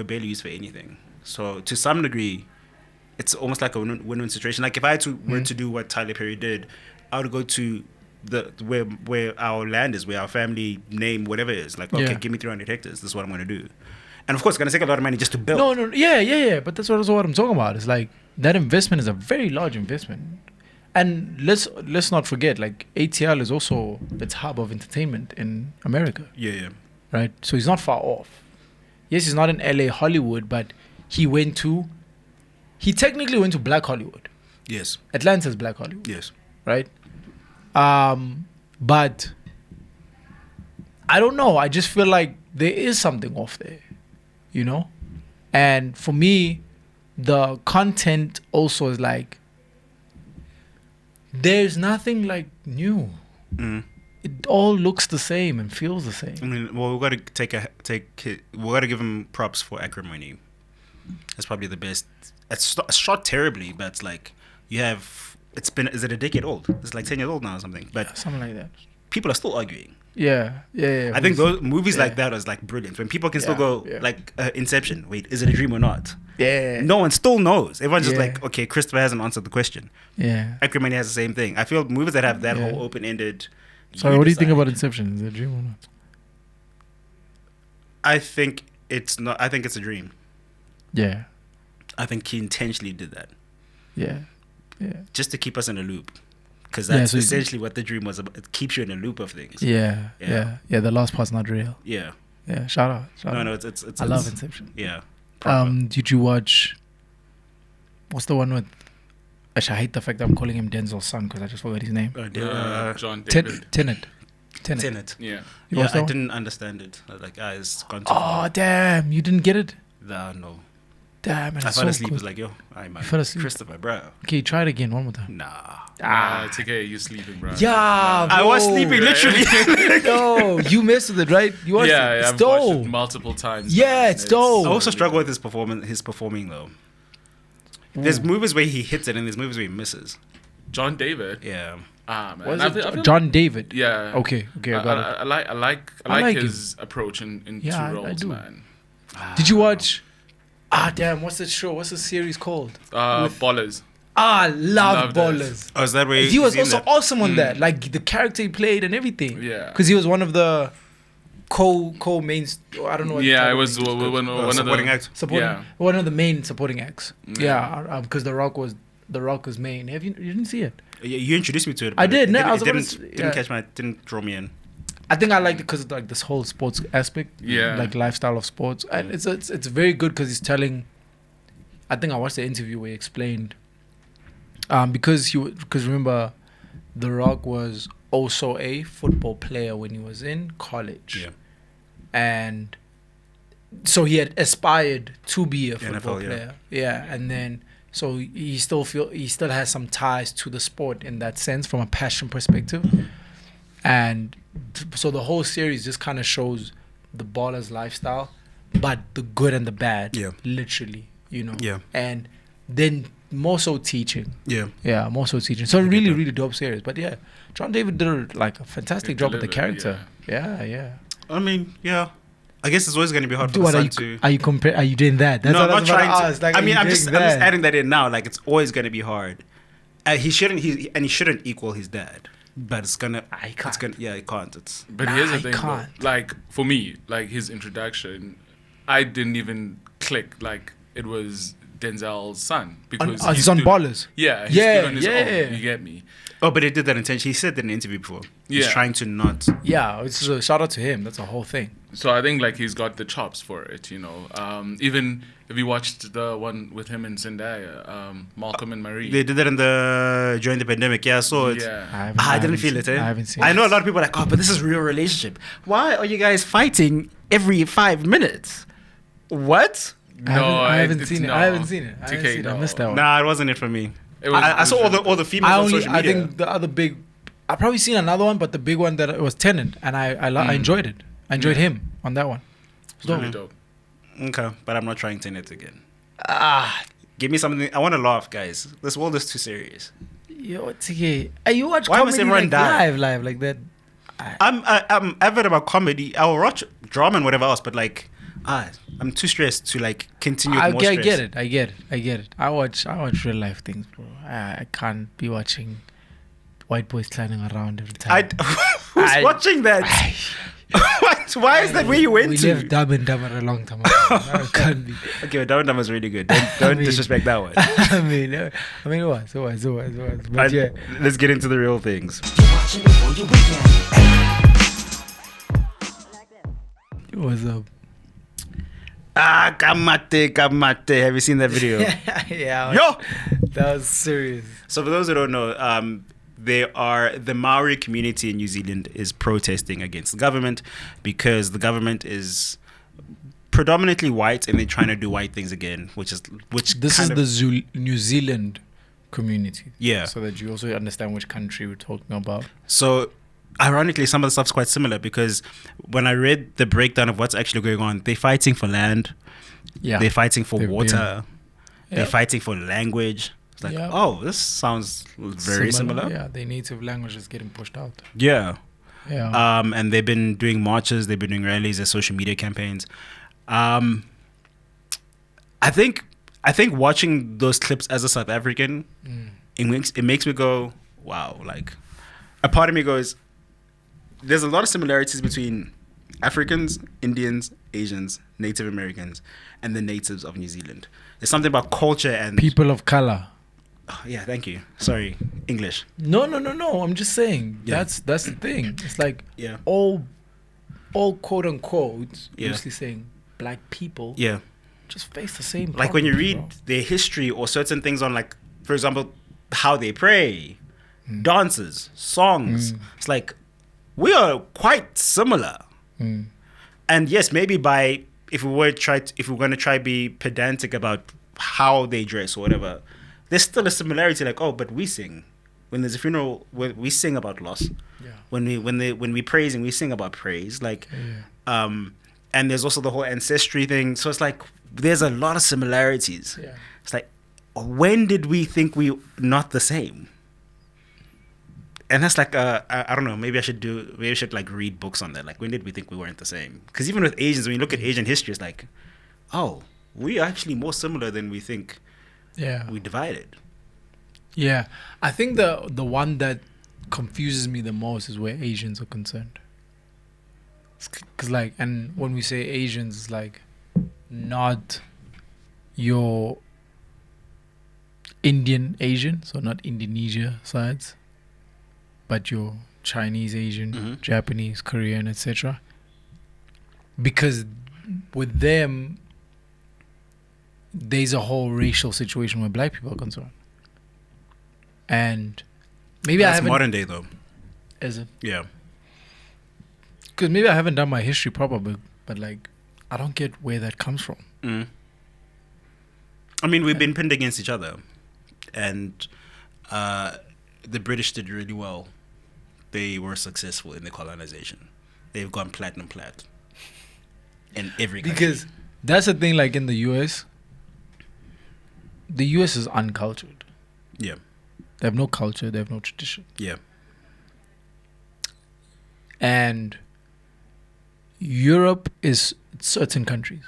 barely used for anything. So to some degree, it's almost like a win-win situation. Like if I were to do what Tyler Perry did, I would go to where our land is, where our family name, whatever it is. Like, okay, Yeah. give me 300 hectares. This is what I'm going to do. And of course, it's going to take a lot of money just to build. No, yeah. But that's also what I'm talking about. It's like that investment is a very large investment. And let's not forget, like ATL is also its hub of entertainment in America, Yeah. right? So he's not far off. Yes, he's not in LA Hollywood, but he technically went to Black Hollywood. Yes. Atlanta's Black Hollywood, Yes. right? But I don't know. I just feel like there is something off there, you know? And for me, the content also is like, there's nothing like new. It all looks the same and feels the same. I mean, well, we got to we got to give him props for acrimony. That's probably the best. It's shot terribly, but it's like is it a decade old? It's like 10 years old now or something. But Something like that. people are still arguing. Yeah. I think those movies like that is like brilliant. When people can still go like Inception. Wait, is it a dream or not? Yeah. No one still knows. Everyone's just Yeah. like, okay, Christopher hasn't answered the question. Yeah. Acrimony has the same thing. I feel movies that have that whole open-ended. Sorry, what do you think decide. about Inception? Is it a dream or not? I think it's not. I think it's a dream. Yeah. I think he intentionally did that Yeah. just to keep us in a loop, because that's so essentially what the dream was about. It keeps you in a loop of things. Yeah. Yeah. The last part's not real. Yeah. Yeah. Shout out. No, it's. I love Inception. Yeah. Proper. Did you watch? What's the one with? Actually, I hate the fact that I'm calling him Denzel's son because I just forgot his name. John David. Tenet. Tenet. Yeah. You Yeah, watched that I one? didn't understand it. I was like, it's gone too Oh far. damn! You didn't get it. No. Damn, man. I It's fell so asleep. good. Was like, yo, man. You fell asleep? Christopher, bro. Okay, try it again one more time. Nah. It's okay. You're sleeping, bro. Yeah, I was bro. sleeping literally. No, you messed with it, right? You watched Yeah, it. It's I've watched dope. it multiple times. Yeah, man. it's dope. I also struggle with his performing though. There's movies where he hits it and there's movies where he misses. John David. Yeah. Man. What is I it? feel- John David. Yeah. Okay, I got it. I like like his approach in Yeah, I two roles, do. man. Did you watch? Damn, what's the show? What's the series called? Ballers. Loved Loved it. Ballers. Oh, is that where He was he's in also that? awesome on that. Like the character he played and everything. Yeah. Because he was one of the co-mains. I don't know. What Yeah, the it was title is. one of supporting the act. One of the main supporting acts. Yeah. Yeah, because The Rock was main. You didn't see it? You introduced me to it. I but did, It no, didn't, I was it about didn't, to s- didn't draw me in. I think I liked it because of like this whole sports aspect. Yeah. Like lifestyle of sports, and it's very good because he's telling. I think I watched the interview where he explained. Because remember, The Rock was also a football player when he was in college. Yeah. And so he had aspired to be a football NFL, yeah. player. Yeah, and then so he still has some ties to the sport in that sense from a passion perspective. And so the whole series just kind of shows the baller's lifestyle, but the good and the bad. Yeah. Literally, Yeah. And then more so teaching. Yeah. Yeah, more so teaching. So really, really dope series. But yeah, John David did like a fantastic job with the delivered, character. Yeah. I mean, yeah. I guess it's always going to be hard for What the are son you? to. Are you Are you doing that? That's No, what I'm I not was about to trying to. ask. Like, I are mean, you I'm doing just that? adding that in now. Like, it's always going to be hard. He shouldn't equal his dad. But it's gonna. He can't. It's gonna. Yeah, he can't. It's. But Nah, here's the he thing, though. can't. Like for me, like his introduction, I didn't even click. Like it was Denzel's son because he he's on stood- Ballers. Yeah, he Yeah, stood on his yeah. own. You get me? Oh, but he did that intentionally. He said that in an interview before. He's Yeah. trying to not. Yeah, it's a shout out to him. That's a whole thing. So I think like he's got the chops for it, Even if you watched the one with him and Zendaya, Malcolm and Marie. They did that during the pandemic. Yeah, I saw it. Yeah. I didn't feel it. I haven't seen. I know a it. lot of people are like, oh, but this is real relationship. Why are you guys fighting every 5 minutes? What? I haven't it's seen it. no. I haven't seen it. I haven't TK, seen it. I no. missed that one. Nah, it wasn't it for me. It was- I it saw was all the females on social I media. think the other big. I probably seen another one, but the big one that was Tenant, and I enjoyed it. I enjoyed him on that one. It's really dope. Okay, but I'm not trying Tenet again. Ah, Give me something. I want to laugh, guys. This world is too serious. yo, TK. You watch Why must comedy everyone like die? live like that? I'm avid about comedy. I will watch drama and whatever else, but like, I'm too stressed to like continue. With more I stress. get it. I get it. I watch real life things, bro. I can't be watching white boys climbing around every time. Who's watching that? What? So why is that where you went we to? left Dumb and Dumber a long time ago. Now it can't be. Okay, but Dumb and Dumber was really good. Don't mean- disrespect that one. I mean, it was. But yeah. Let's get into the real things. You're watching before you weekend. What's up? Ah, kamate. Have you seen that video? Yeah. Yo! That was serious. So for those who don't know, the Maori community in New Zealand is protesting against the government because the government is predominantly white and they're trying to do white things again, which This is the New Zealand community. Yeah. So that you also understand which country we're talking about. So ironically, some of the stuff's quite similar because when I read the breakdown of what's actually going on, they're fighting for land, Yeah. they're fighting for They've water, they're Yeah. fighting for language. It's like, Yeah. oh, this sounds very similar. Yeah, their native language is getting pushed out. Yeah. Yeah. And they've been doing marches, they've been doing rallies, their social media campaigns. I think watching those clips as a South African, it makes me go, wow. Like, a part of me goes, there's a lot of similarities between Africans, Indians, Asians, Native Americans, and the natives of New Zealand. There's something about culture and People of color. Oh, yeah, thank you. Sorry, English. No. I'm just saying. Yeah. That's the thing. It's like Yeah. all quote unquote, Yeah. mostly saying black people Yeah. just face the same. Like when you problems, read bro. their history or certain things on, like, for example, how they pray, dances, songs. It's like, we are quite similar. And yes, maybe if we're going to try be pedantic about how they dress or whatever, there's still a similarity. Like, oh, but we sing when there's a funeral. We sing about loss. Yeah. When we praise and we sing about praise. Like, and there's also the whole ancestry thing. So it's like there's a lot of similarities. Yeah. It's like, when did we think we not the same? And that's like, I don't know, maybe I should like read books on that. Like, when did we think we weren't the same? Because even with Asians, when you look at Asian history, it's like, oh, we're actually more similar than we think. Yeah. We divided. Yeah. I think the one that confuses me the most is where Asians are concerned. Because, like, and when we say Asians, it's like not your Indian Asian, so not Indonesia sides, but your Chinese Asian, Japanese, Korean, etc. Because with them, there's a whole racial situation where black people are concerned. And maybe I That's haven't... modern day, though. Is it? Yeah. Because maybe I haven't done my history proper, but like, I don't get where that comes from. I mean, we've been pinned against each other. And the British did really well. They were successful in the colonization. They've gone platinum plat in every country. Because that's the thing, like in the US is uncultured. Yeah. They have no culture, they have no tradition. Yeah. And Europe is certain countries.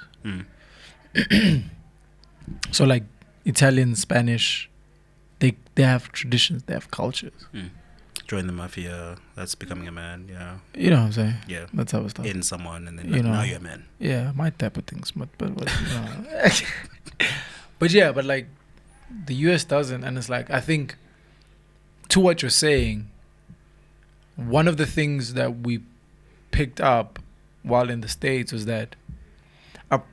So like Italian, Spanish, they have traditions, they have cultures. Join the mafia. That's becoming a man. Yeah. You know what I'm saying? Yeah. That type of stuff. In someone, and then You know. now you're a man. Yeah, my type of things, but you know. But yeah, but like the US doesn't, and it's like, I think to what you're saying, one of the things that we picked up while in the States was that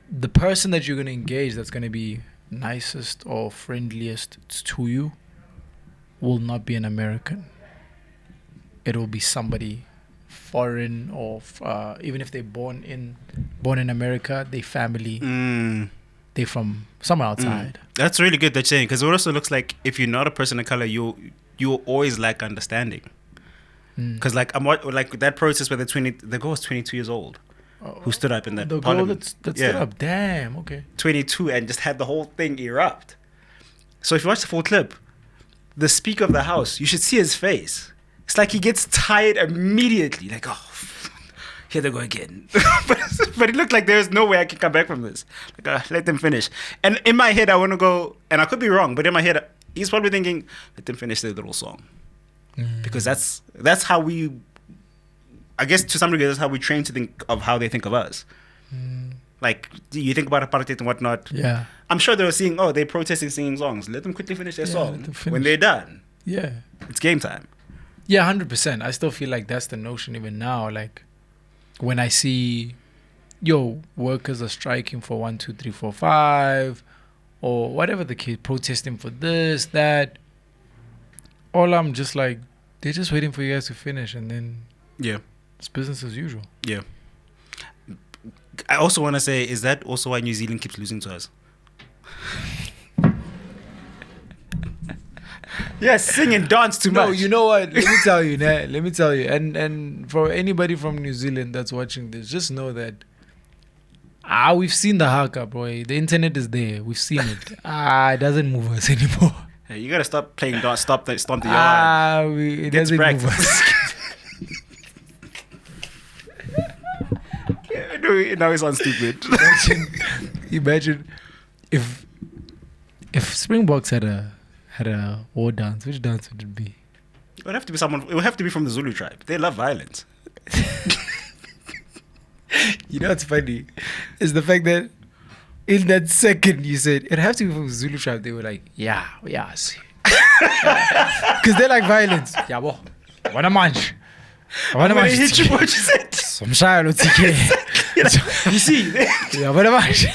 the person that you're going to engage that's going to be nicest or friendliest to you will not be an American. It will be somebody foreign, or even if they're born in America, they family, they're from somewhere outside. That's really good that you're saying, because it also looks like if you're not a person of color, you always lack understanding. Because like like that process where the girl was 22 years old, who stood up in that The girl parliament. that stood up, damn, okay. 22 and just had the whole thing erupt. So if you watch the full clip, the Speaker of the House, you should see his face. It's like he gets tired immediately. Like, oh, here they go again. but it looked like there's no way I can come back from this. Like, let them finish. And in my head, I want to go, and I could be wrong, but in my head, he's probably thinking, let them finish their little song. Because that's how we I guess to some degree that's how we train to think of how they think of us. Like you think about apartheid and whatnot. Yeah. I'm sure they were seeing, oh, they're protesting, singing songs. Let them quickly finish their Yeah, song. let them finish. When they're done, Yeah. it's game time. Yeah, 100%. I still feel like that's the notion even now. Like when I see, workers are striking for 1, 2, 3, 4, 5, or whatever the case, protesting for this, that. All I'm just like, they're just waiting for you guys to finish, and then Yeah. it's business as usual. Yeah. I also want to say, is that also why New Zealand keeps losing to us? Yes, sing and dance too much. No, you know what? Let me tell you, nah, let me tell you. And for anybody from New Zealand that's watching this, just know that we've seen the haka, bro. The internet is there. We've seen it. It doesn't move us anymore. Hey, you gotta stop playing dance. Stomp the yard. It Gets doesn't move practice. us. Now it sounds stupid. Imagine if Springboks had a war dance, which dance would it be? It would have to be someone. It would have to be from the Zulu tribe. They love violence. You know what's funny? Is the fact that in that second you said it has to be from Zulu tribe, they were like, yeah, see. Because they like violence. Yeah, boh. Wanna munch. I'm gonna hit you for what you said. Somshaya lo TK. You see? Yeah, wanna munch.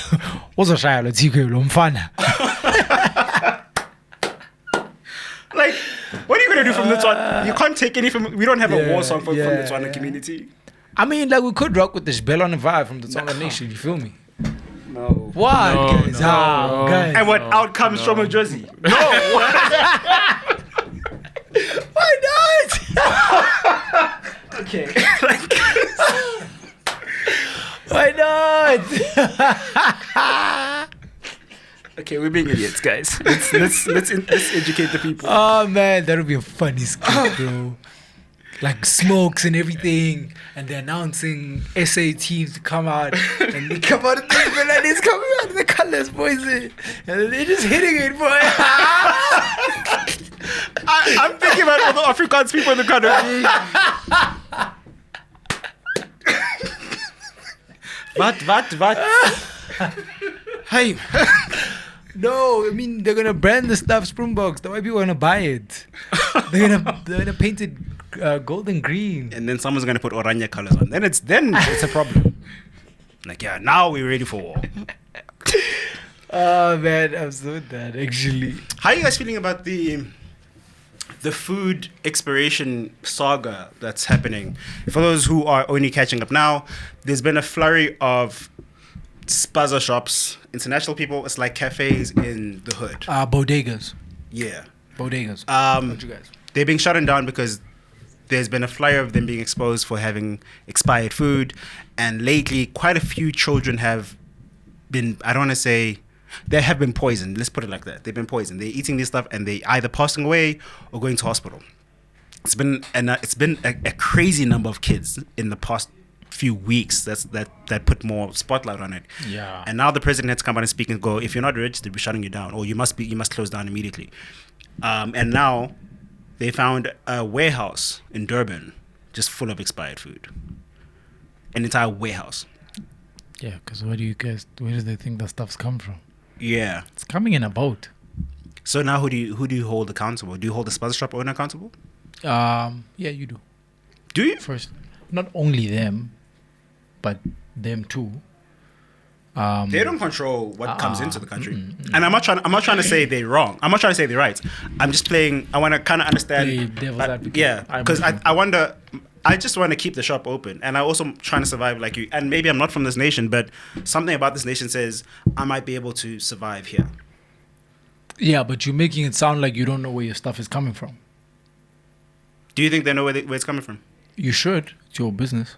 Uzoshaya lo TK lo mfana. Like, what are you gonna do from the Tswana? You can't take any from. We don't have a war song from the Tswana yeah. community. I mean, like we could rock with the Shbell on the vibe from the Tonga Nation. You feel me? No. What, No, guys? no. Guys. And what outcomes from a jersey? No. Why not? Okay. Why not? Okay, we're being idiots, guys. Let's educate the people. Oh man, that would be a funny skit, bro. Like smokes and everything, and they're announcing SA teams to come out, and they come out of the and it's coming out of the colors, boys, and then they're just hitting it, boy. I'm thinking about all the Afrikaans people in the country. What? Hey. No, I mean they're gonna brand the stuff Springboks. The white people are gonna buy it. They're gonna paint it golden green. And then someone's gonna put oranje colors on. Then it's a problem. Like, yeah, now we're ready for war. Oh man, I'm so dead actually. How are you guys feeling about the food expiration saga that's happening? For those who are only catching up now, there's been a flurry of spaza shops, international people. It's like cafes in the hood. Bodegas. Yeah. Bodegas. What you guys? They're being shut down because there's been a flurry of them being exposed for having expired food. And lately, quite a few children have been, I don't want to say, they have been poisoned. Let's put it like that. They've been poisoned. They're eating this stuff and they either passing away or going to hospital. It's been a crazy number of kids in the past few weeks that put more spotlight on it. Yeah. And now the president had to come out and speak and go, if you're not registered, we're shutting you down, or you must close down immediately. And now they found a warehouse in Durban just full of expired food. An entire warehouse. Yeah, because where do they think that stuff's come from? Yeah. It's coming in a boat. So now who do you hold accountable? Do you hold the spaza shop owner accountable? Yeah, you do. Do you? First, not only them, but them too. They don't control what comes into the country. And I'm not trying to say they're wrong. I'm not trying to say they're right. I'm just playing. I want to kind of understand. Play devil's advocate. Yeah, I'm because with you. I wonder. I just want to keep the shop open, and I also trying to survive like you. And maybe I'm not from this nation, but something about this nation says I might be able to survive here. Yeah, but you're making it sound like you don't know where your stuff is coming from. Do you think they know where it's coming from? You should. It's your business.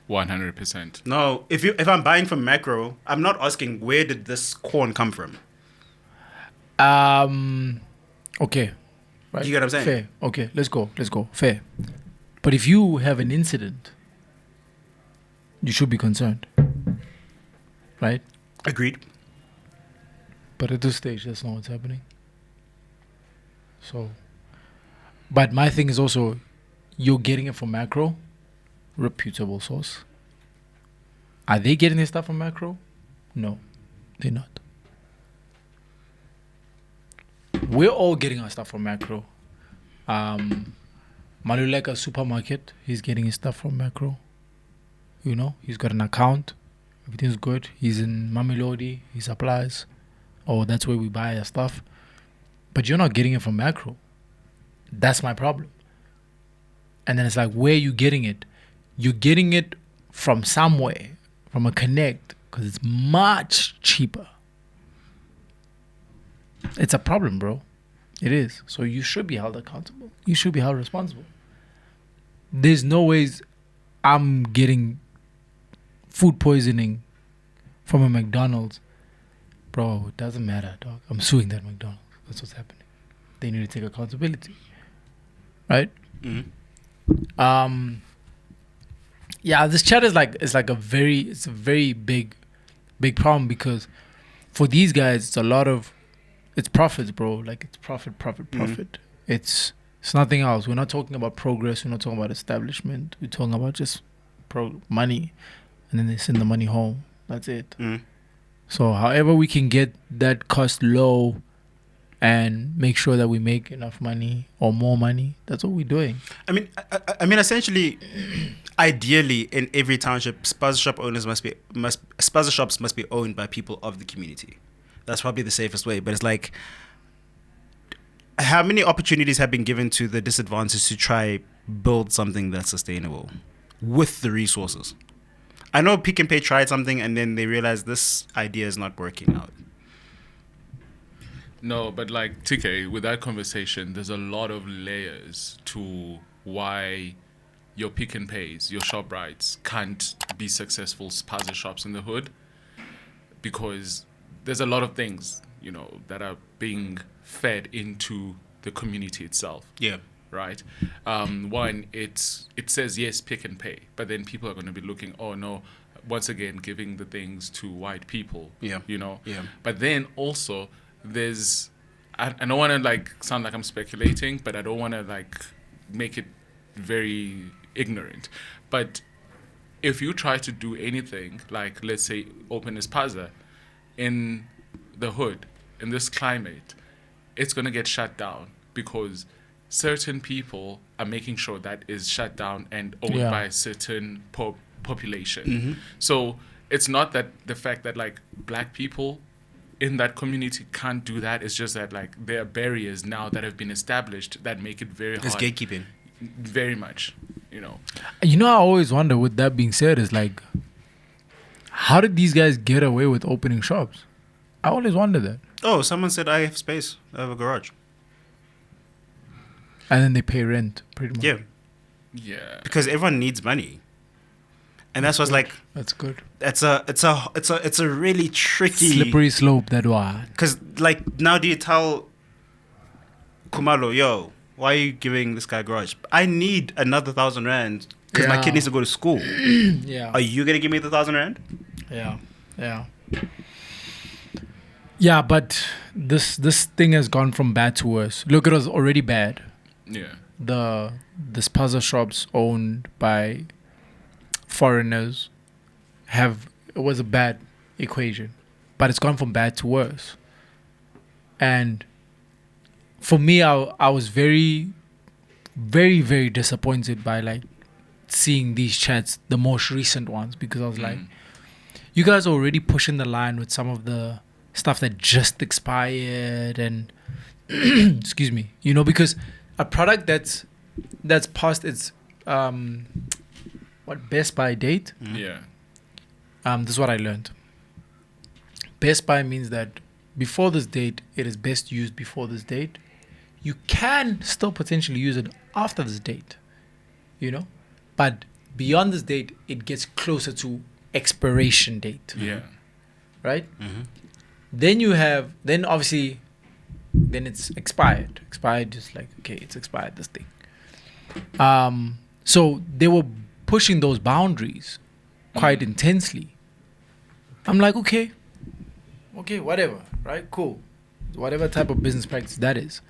100%. No. If I'm buying from Macro, I'm not asking where did this corn come from. Okay. Right. You get what I'm saying? Fair. Okay, let's go. Fair. But if you have an incident, you should be concerned. Right? Agreed. But at this stage, that's not what's happening. So, but my thing is also, you're getting it from Macro. reputable source. Are they getting their stuff from Macro? No, they're not. We're all getting our stuff from Macro. Maluleka supermarket, he's getting his stuff from Macro. You know, he's got an account. Everything's good. He's in Mamelodi. He supplies. Oh, that's where we buy our stuff. But you're not getting it from Macro. That's my problem. And then it's like, where are you getting it? You're getting it from somewhere, from a connect, because it's much cheaper. It's a problem, bro. It is. So you should be held accountable. You should be held responsible. There's no ways I'm getting food poisoning from a McDonald's. Bro, it doesn't matter, dog. I'm suing that McDonald's. That's what's happening. They need to take accountability. Right? Mm-hmm. Yeah, this chat is a very big problem, because for these guys it's profits, bro. Like, it's profit. It's nothing else. We're not talking about progress. We're not talking about establishment. We're talking about just money, and then they send the money home. That's it. So however we can get that cost low and make sure that we make enough money or more money, that's what we're doing. I mean, essentially, ideally, in every township, spaza shops must be owned by people of the community. That's probably the safest way. But it's like, how many opportunities have been given to the disadvantaged to try build something that's sustainable with the resources? I know Pick and Pay tried something and then they realized this idea is not working out. No, but like TK, with that conversation, there's a lot of layers to why your Pick and Pays, your ShopRites can't be successful spaza shops in the hood, because there's a lot of things, you know, that are being fed into the community itself. Yeah. Right. One, it says yes, Pick and Pay, but then people are going to be looking, oh no, once again giving the things to white people. Yeah. You know. Yeah. But then also there's, I don't want to like sound like I'm speculating, but I don't want to like make it very ignorant. But if you try to do anything like, let's say, open a spaza in the hood in this climate, it's going to get shut down because certain people are making sure that is shut down and owned by a certain population. Mm-hmm. So it's not that the fact that like black people in that community can't do that. It's just that like there are barriers now that have been established that make it very hard. It's gatekeeping. Very much, you know. You know, I always wonder, with that being said, is like, how did these guys get away with opening shops? I always wonder that. Oh, someone said I have space. I have a garage. And then they pay rent, pretty much. Yeah. Yeah. Because everyone needs money. And that's what's like, That's good. it's a really tricky, Slippery slope, that one. because like, now do you tell Kumalo, yo, why are you giving this guy a garage? I need another 1,000 rand because my kid needs to go to school. Yeah. Are you gonna give me the 1,000 rand? Yeah. Yeah, but this thing has gone from bad to worse. Look, it was already bad. Yeah. The spaza shops owned by foreigners it was a bad equation, but it's gone from bad to worse. And for me, I was very, very, very disappointed by like seeing these chats, the most recent ones, because I was like, you guys are already pushing the line with some of the stuff that just expired, and excuse me, you know, because a product that's past its best by date. Yeah. This is what I learned. Best by means that before this date, it is best used before this date. You can still potentially use it after this date, you know, but beyond this date, it gets closer to expiration date. Yeah. Right? Mm-hmm. Then obviously, it's expired. Expired, just like, okay, it's expired, this thing. So they were pushing those boundaries quite intensely. I'm like, okay, whatever, right? Cool. Whatever type of business practice that is.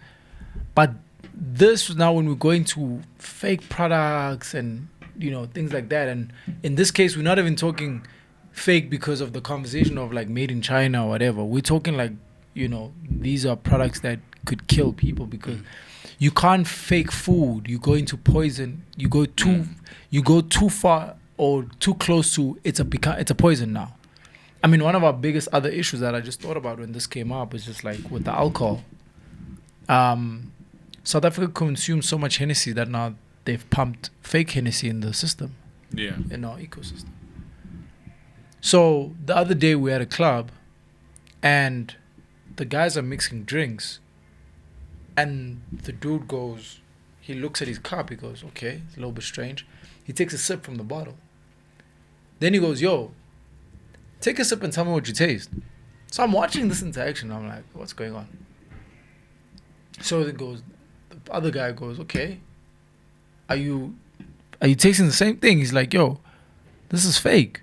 But this now, when we're going to fake products and things like that. And in this case, we're not even talking fake because of the conversation of like made in China or whatever. We're talking like, these are products that could kill people because you can't fake food. You go into poison. You go too far or too close to it's a poison now. I mean, one of our biggest other issues that I just thought about when this came up is just like with the alcohol. South Africa consumes so much Hennessy that now they've pumped fake Hennessy in the system. Yeah. In our ecosystem. So the other day we had a club and the guys are mixing drinks and the dude goes, he looks at his cup, he goes, okay, it's a little bit strange. He takes a sip from the bottle. Then he goes, yo, take a sip and tell me what you taste. So I'm watching this interaction. I'm like, what's going on? So the other guy goes, okay, are you tasting the same thing? He's like, yo, this is fake.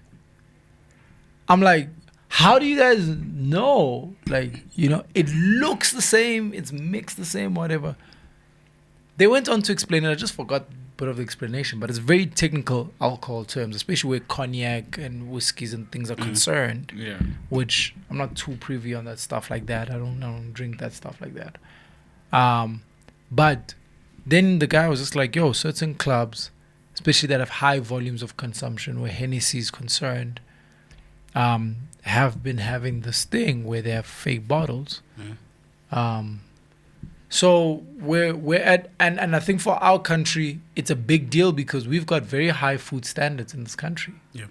I'm like, how do you guys know? Like, it looks the same, it's mixed the same, whatever. They went on to explain it. I just forgot a bit of the explanation, but it's very technical alcohol terms, especially where cognac and whiskeys and things are concerned. Yeah. Which I'm not too privy on that stuff like that. I don't drink that stuff like that. But then the guy was just like, yo, certain clubs, especially that have high volumes of consumption where Hennessy is concerned, have been having this thing where they have fake bottles. So we're at, and I think for our country, it's a big deal because we've got very high food standards in this country. Yeah.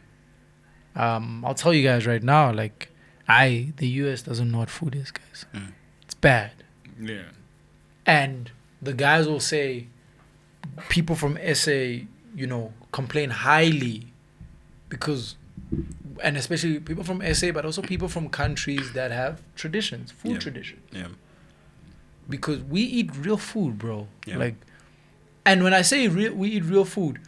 I'll tell you guys right now, like, the US doesn't know what food is, guys. It's bad. Yeah. And the guys will say, people from SA, complain highly because, and especially people from SA, but also people from countries that have traditions, food traditions. Yeah. Because we eat real food, bro. Yeah. Like, and when I say we eat real food,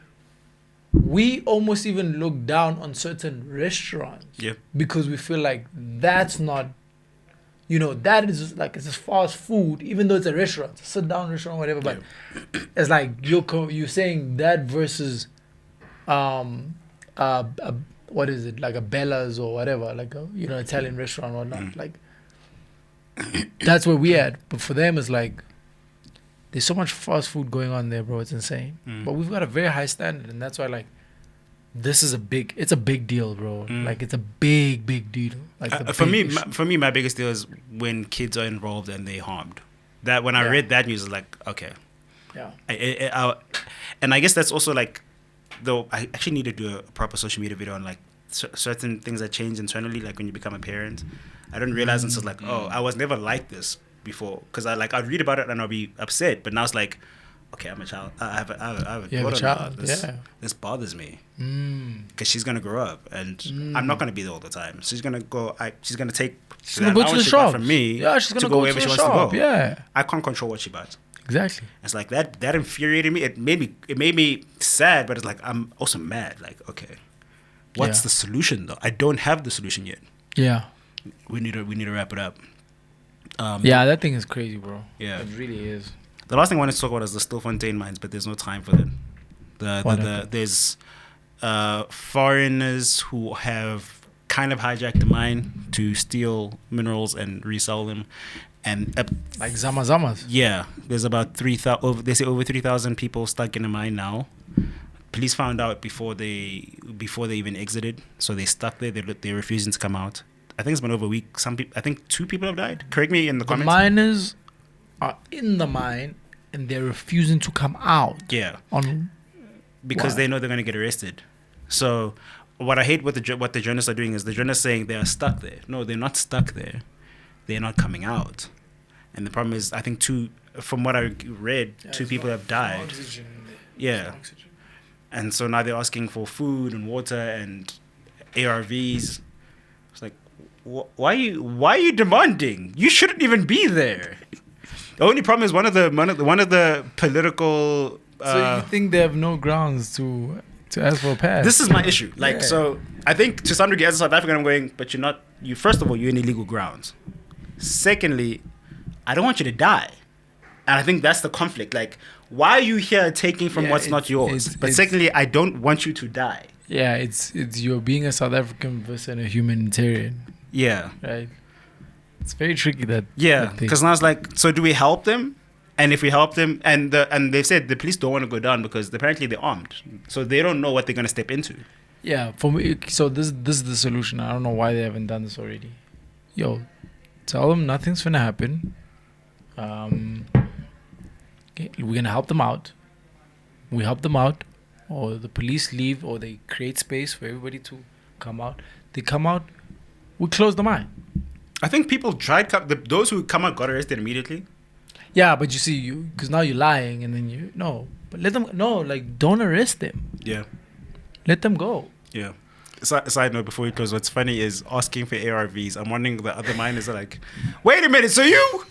we almost even look down on certain restaurants. Yeah. Because we feel like that's not, that is just like, it's just fast food, even though it's a restaurant, it's a sit-down restaurant, whatever. But it's like you're saying that versus, what is it, like a Bella's or whatever, like a Italian restaurant or not, like. That's where we at. But for them, it's like there's so much fast food going on there, bro. It's insane. But we've got a very high standard, and that's why like this is it's a big deal, bro. Like it's a big deal. Like for me, my biggest deal is when kids are involved and they harmed. That when I read that news, I was like, okay, yeah. And I guess that's also like, though I actually need to do a proper social media video on like certain things that change internally, like when you become a parent. I didn't realize until like, oh, I was never like this before, because I'd read about it and I'll be upset, but now it's like, okay, I'm a child. I have a daughter now. This bothers me because she's gonna grow up and I'm not gonna be there all the time. She's gonna go. She's gonna take. She's gonna go to the shop from me. Yeah, she's gonna to go wherever she wants to go. Yeah, I can't control what she buys. Exactly. It's like that infuriated me. It made me sad, but it's like I'm also mad. Like, okay, what's the solution though? I don't have the solution yet. Yeah. We need to wrap it up. That thing is crazy, bro. Yeah, it really is. The last thing I wanted to talk about is the Stillfontein mines, but there's no time for that. There's foreigners who have kind of hijacked the mine to steal minerals and resell them, and like Zama Zamas. Yeah, there's about 3,000. They say over 3,000 people stuck in the mine now. Police found out before they even exited, so they stuck there. They're refusing to come out. I think it's been over a week. I think 2 people have died. Correct me in the comments. The miners are in the mine and they're refusing to come out. Yeah. Because they know they're going to get arrested. So what I hate what the journalists are doing is the journalists saying they are stuck there. No, they're not stuck there. They're not coming out. And the problem is, I think from what I read, 2 people have died. Yeah. And so now they're asking for food and water and ARVs. It's like, why are you demanding? You shouldn't even be there. The only problem is one of the political. So you think they have no grounds to ask for a pass? This is my issue. Like, so I think to some degree as a South African, I'm going, but you're not. You first of all, you're in illegal grounds. Secondly, I don't want you to die. And I think that's the conflict. Like, why are you here taking from Yeah, what's not yours? But secondly, I don't want you to die. Yeah, it's you're being a South African versus a humanitarian, Yeah. right? It's very tricky that. Yeah, that thing. because now it's like, so do we help them? And if we help them, and they've said the police don't want to go down because apparently they're armed, so they don't know what they're going to step into. Yeah, for me, so this is the solution. I don't know why they haven't done this already. Yo, tell them nothing's gonna happen. Okay, we're gonna help them out. We help them out, or the police leave, or they create space for everybody to come out. They come out, we close the mine. I think people tried, those who come out got arrested immediately. Yeah, but you see, because now you're lying, and then but let them don't arrest them. Yeah. Let them go. Yeah. Side note before we close, what's funny is asking for ARVs. I'm wondering the other miners are like, wait a minute, so you?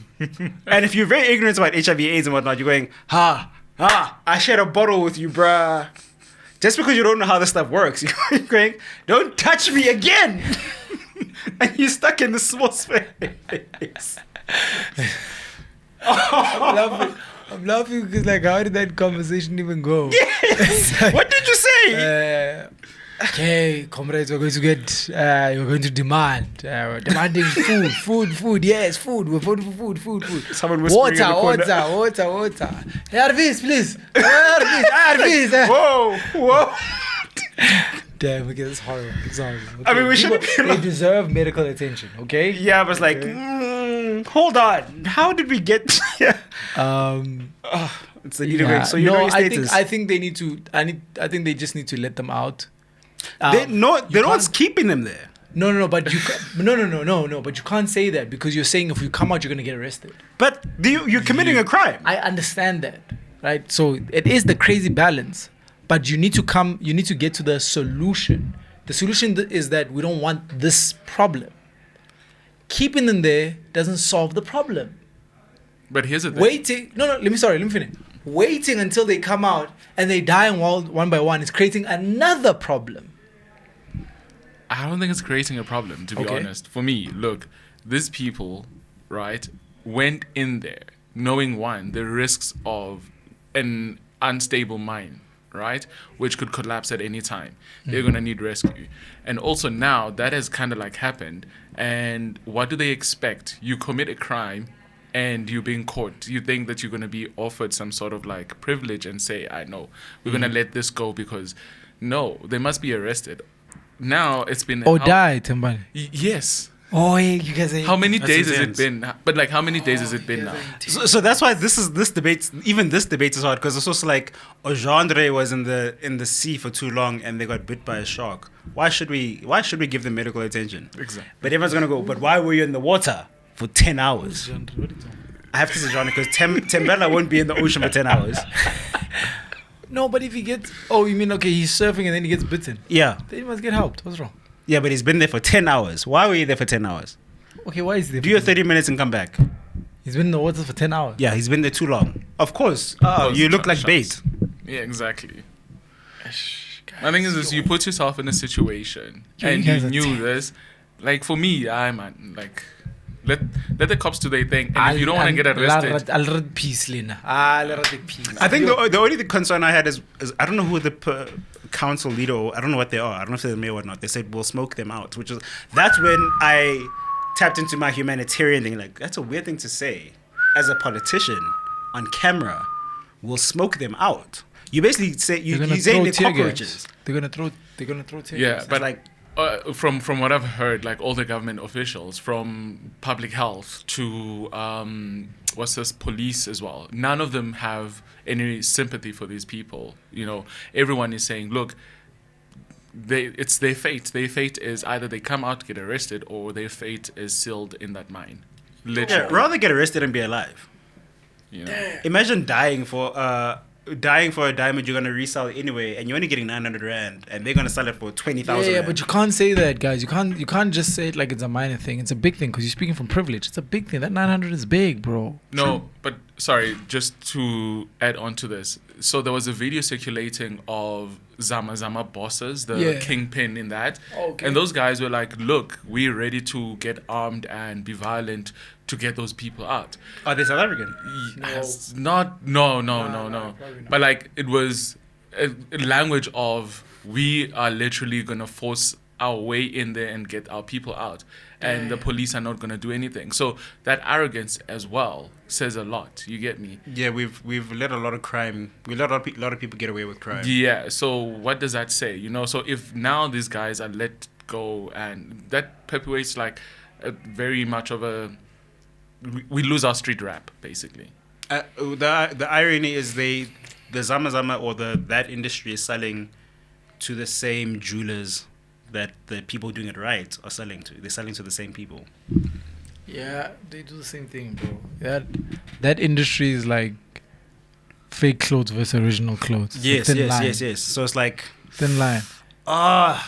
And if you're very ignorant about HIV, AIDS and whatnot, you're going, I shared a bottle with you, bruh. Just because you don't know how this stuff works, you're going, don't touch me again. And you're stuck in the small space. I'm laughing because, how did that conversation even go? Yes. What did you say? Okay, comrades, we're going to demand. We're demanding food, yes, food. We're voting for food. Someone whispering in the corner. Water. ARVs, please. ARVs. Whoa. Damn, okay, it's horrible. Okay, I mean, we shouldn't be They deserve medical attention, okay? Yeah, but it's like, hold on. How did we get here? It's the either way. So you know your status. I think they need to. I think they just need to let them out. They're not keeping them there. No. But no. But you can't say that because you're saying if you come out, you're gonna get arrested. But you're committing a crime. I understand that, right? So it is the crazy balance. But you need to get to the solution. The solution is that we don't want this problem. Keeping them there doesn't solve the problem. But here's the thing. Let me finish. Waiting until they come out and they die one by one is creating another problem. I don't think it's creating a problem, to be honest. For me, look, these people, right, went in there knowing, one, the risks of an unstable mine, right, which could collapse at any time. They're going to need rescue. And also now that has kind of happened. And what do they expect? You commit a crime and you're being caught. You think that you're going to be offered some sort of privilege and say, I know, we're going to let this go because, no, they must be arrested. Now it's been... die, Timbani. Yes. Oh, yeah, you guys... How many days has it been? But how many days has it been now? So that's why this debate is hard because it's also Ojandre was in the sea for too long and they got bit by a shark. Why should we give them medical attention? Exactly. But everyone's gonna go, but why were you in the water for 10 hours? I have to say Ojandre because Tembela won't be in the ocean for 10 hours. No, but if he gets... Oh, you mean, he's surfing and then he gets bitten. Yeah. Then he must get helped. What's wrong? Yeah, but he's been there for 10 hours. Why were you there for 10 hours? Okay, why is he there? Do your 30 minutes and come back. He's been in the water for 10 hours. Yeah, he's been there too long. Of course. You look like bait. Yeah, exactly. My thing is you put yourself in a situation and you knew this. For me, let the cops do their thing. And if you don't want to get arrested... I'll read peace, Lena. I'll read peace. I think the only concern I had is I don't know who the council leader, or I don't know what they are. I don't know if they're the mayor or not. They said, we'll smoke them out. That's when I tapped into my humanitarian thing. That's a weird thing to say. As a politician, on camera, we'll smoke them out. You basically say, you're saying they're cockroaches. They're gonna throw tear Yeah, gas. but from what I've heard, all the government officials, from public health to police as well, none of them have any sympathy for these people. Everyone is saying, look, it's their fate. Their fate is either they come out, get arrested, or their fate is sealed in that mine. Literally. Yeah, rather get arrested and be alive. Imagine dying for a diamond you're going to resell anyway, and you're only getting 900 rand, and they're going to sell it for 20,000 Yeah, rand. but you can't say that, guys. You can't just say it like it's a minor thing. It's a big thing because you're speaking from privilege. It's a big thing. That 900 is big, bro. No, but sorry, just to add on to this. So there was a video circulating of Zama bosses, the kingpin in that. Okay. And those guys were like, look, we're ready to get armed and be violent to get those people out. Are they South African? Yes, not no. But like it was a language of we are literally gonna force our way in there and get our people out, and the police are not gonna do anything. So that arrogance as well says a lot. You get me? Yeah, we've let a lot of crime. We let a lot of people get away with crime. Yeah. So what does that say? You know. So if now these guys are let go, and that perpetuates like a very much of a we lose our street rap basically. The irony is the Zama Zama or that industry is selling to the same jewelers that the people doing it right are selling to. They're selling to the same people. Yeah, they do the same thing, bro. That industry is like fake clothes versus original clothes. Yes. So it's like thin line.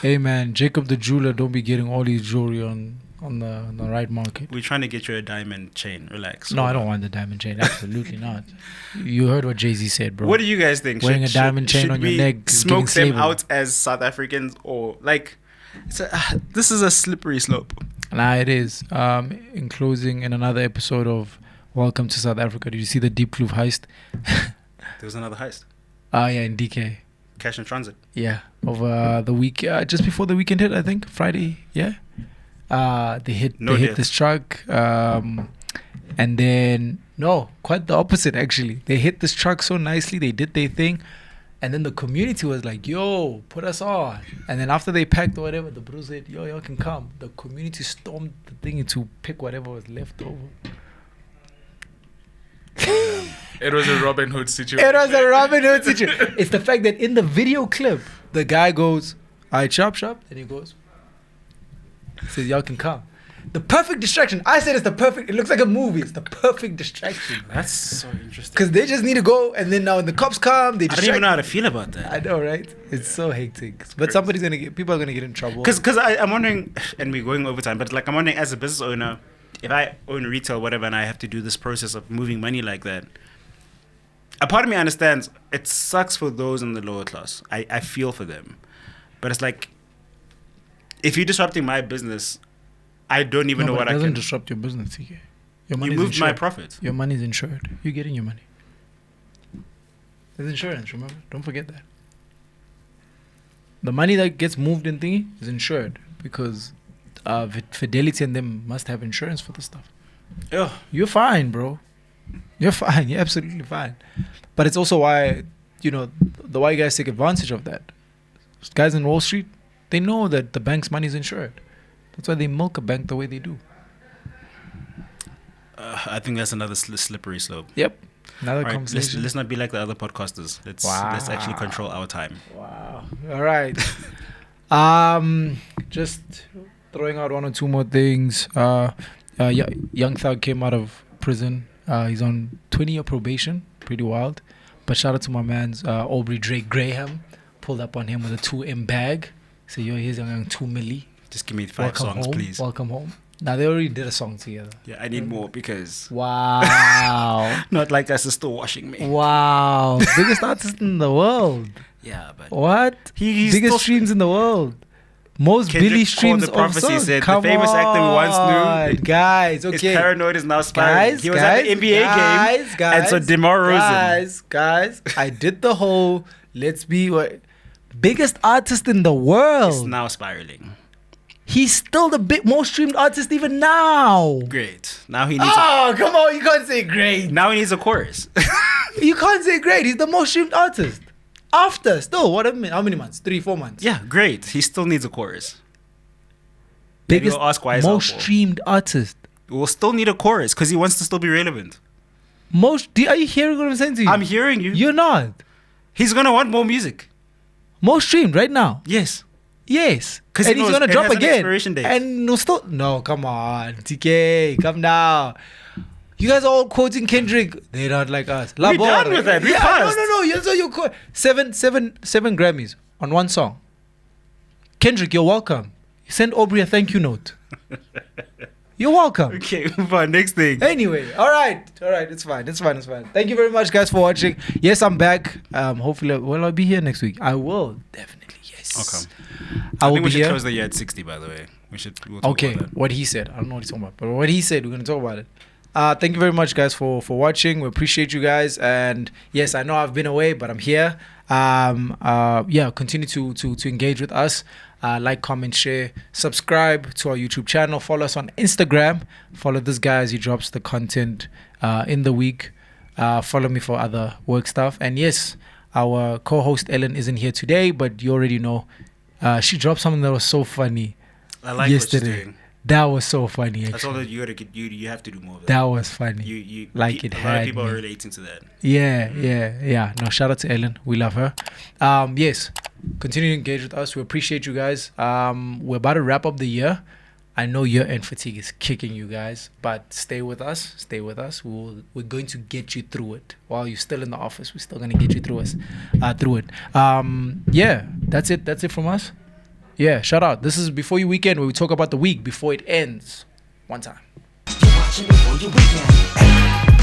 Hey man, Jacob the jeweler, don't be getting all these jewelry on the right market. We're trying to get you a diamond chain. Relax. No, I don't want the diamond chain. Absolutely not. You heard what Jay-Z said, bro. What do you guys think? Wearing a diamond chain on your neck is smoke getting them slavery. out as South Africans, or like this is a slippery slope. Nah, it is. In closing, in another episode of Welcome to South Africa, did you see the Diepkloof heist? There was another heist. Yeah, in DK. Cash in transit. Yeah, over the week, just before the weekend hit, I think Friday. Yeah, they hit this truck, and then no, quite the opposite actually. They hit this truck so nicely. They did their thing, and then the community was like, "Yo, put us on." And then after they packed or whatever, the bro said, "Yo, y'all can come." The community stormed the thing to pick whatever was left over. It was a Robin Hood situation. It was a Robin Hood situation. It's the fact that in the video clip, the guy goes, "All right, chop." Then he goes, says, "Y'all can come." The perfect distraction. I said it's the perfect. It looks like a movie. It's the perfect distraction. That's so interesting. Because they just need to go, and then now when the cops come, they I distract. don't even know how to feel about that. I know, right? It's so hectic. But people are gonna get in trouble. Because I'm wondering, and we're going over time, but like I'm wondering as a business owner, if I own retail, whatever, and I have to do this process of moving money like that, a part of me understands it sucks for those in the lower class. I feel for them. But it's like, if you're disrupting my business, I don't even know what I can. It doesn't disrupt your business, TK. Your money You moved my profit. Your money's insured. You're getting your money. There's insurance, remember? Don't forget that. The money that gets moved in thingy is insured because Fidelity and them must have insurance for the stuff. Ugh. You're fine, bro. You're fine. You're absolutely fine. But it's also why, the white guys take advantage of that. Guys in Wall Street, they know that the bank's money is insured. That's why they milk a bank the way they do. I think that's another slippery slope. Yep. Another All right, conversation. let's not be like the other podcasters. Let's actually control our time. Wow. All right. Just throwing out one or two more things. Young Thug came out of prison. He's on 20-year probation. Pretty wild. But shout out to my man's Aubrey Drake Graham. Pulled up on him with a 2M bag. So here's a 2 milli. Just give me 5 songs, home, please. Welcome home. Now they already did a song together. Yeah, I need more because Wow. not like us is still washing me. Wow. Biggest artist in the world. Yeah, but What? he's Biggest still streams in the world. Most Kendrick Billy called streams the of prophecy, songs. said the Come famous actor we once on, knew. guys. Okay. his paranoid is now spiraling. Guys, He was at the NBA game, and so DeMar DeRozan. Guys, I did the whole biggest artist in the world. is now spiraling. He's still the most streamed artist even now. Great. Now he needs. Come on, you can't say great. Now he needs a chorus. You can't say great. He's the most streamed artist. After still, how many months? 3-4 months. Yeah, great. He still needs a chorus. Biggest, Maybe we'll ask why he's most out for. streamed artist. We'll still need a chorus because he wants to still be relevant. Are you hearing what I'm saying to you? I'm hearing you. You're not. He's gonna want more music. Most streamed right now. Yes. Yes. 'Cause And he he's knows gonna it drop has an again. expiration date. And no, come on. TK, come down. You guys are all quoting Kendrick. They're not like us. We're done with that. We passed. No. You're seven Grammys on one song. Kendrick, you're welcome. Send Aubrey a thank you note. You're welcome. Okay, move on. Next thing. Anyway, all right. It's fine. Thank you very much, guys, for watching. Yes, I'm back. Hopefully, will I be here next week? I will definitely. Yes. Okay. I will think we be should here. close the year at 60, by the way. We'll talk Okay, about that. what he said. I don't know what he's talking about, but what he said, we're gonna talk about it. Thank you very much, guys, for watching. We appreciate you guys. And yes, I know I've been away, but I'm here. Continue to engage with us. Like, comment, share, subscribe to our YouTube channel. Follow us on Instagram. Follow this guy as he drops the content in the week. Follow me for other work stuff. And yes, our co-host Ellen isn't here today, but you already know she dropped something that was so funny. I like yesterday. what she's doing. That was so funny. Actually. That's all that you gotta get. You have to do more of that. That was funny. You like it a lot had of people me. are relating to that. Yeah. No, shout out to Ellen. We love her. Yes, continue to engage with us. We appreciate you guys. We're about to wrap up the year. I know year-end fatigue is kicking you guys, but stay with us. Stay with us. We're going to get you through it. While you're still in the office, we're still gonna get you through it. Yeah, that's it. That's it from us. Yeah, shout out. This is Before You Weekend, where we talk about the week before it ends. One time. You're watching before you weekend.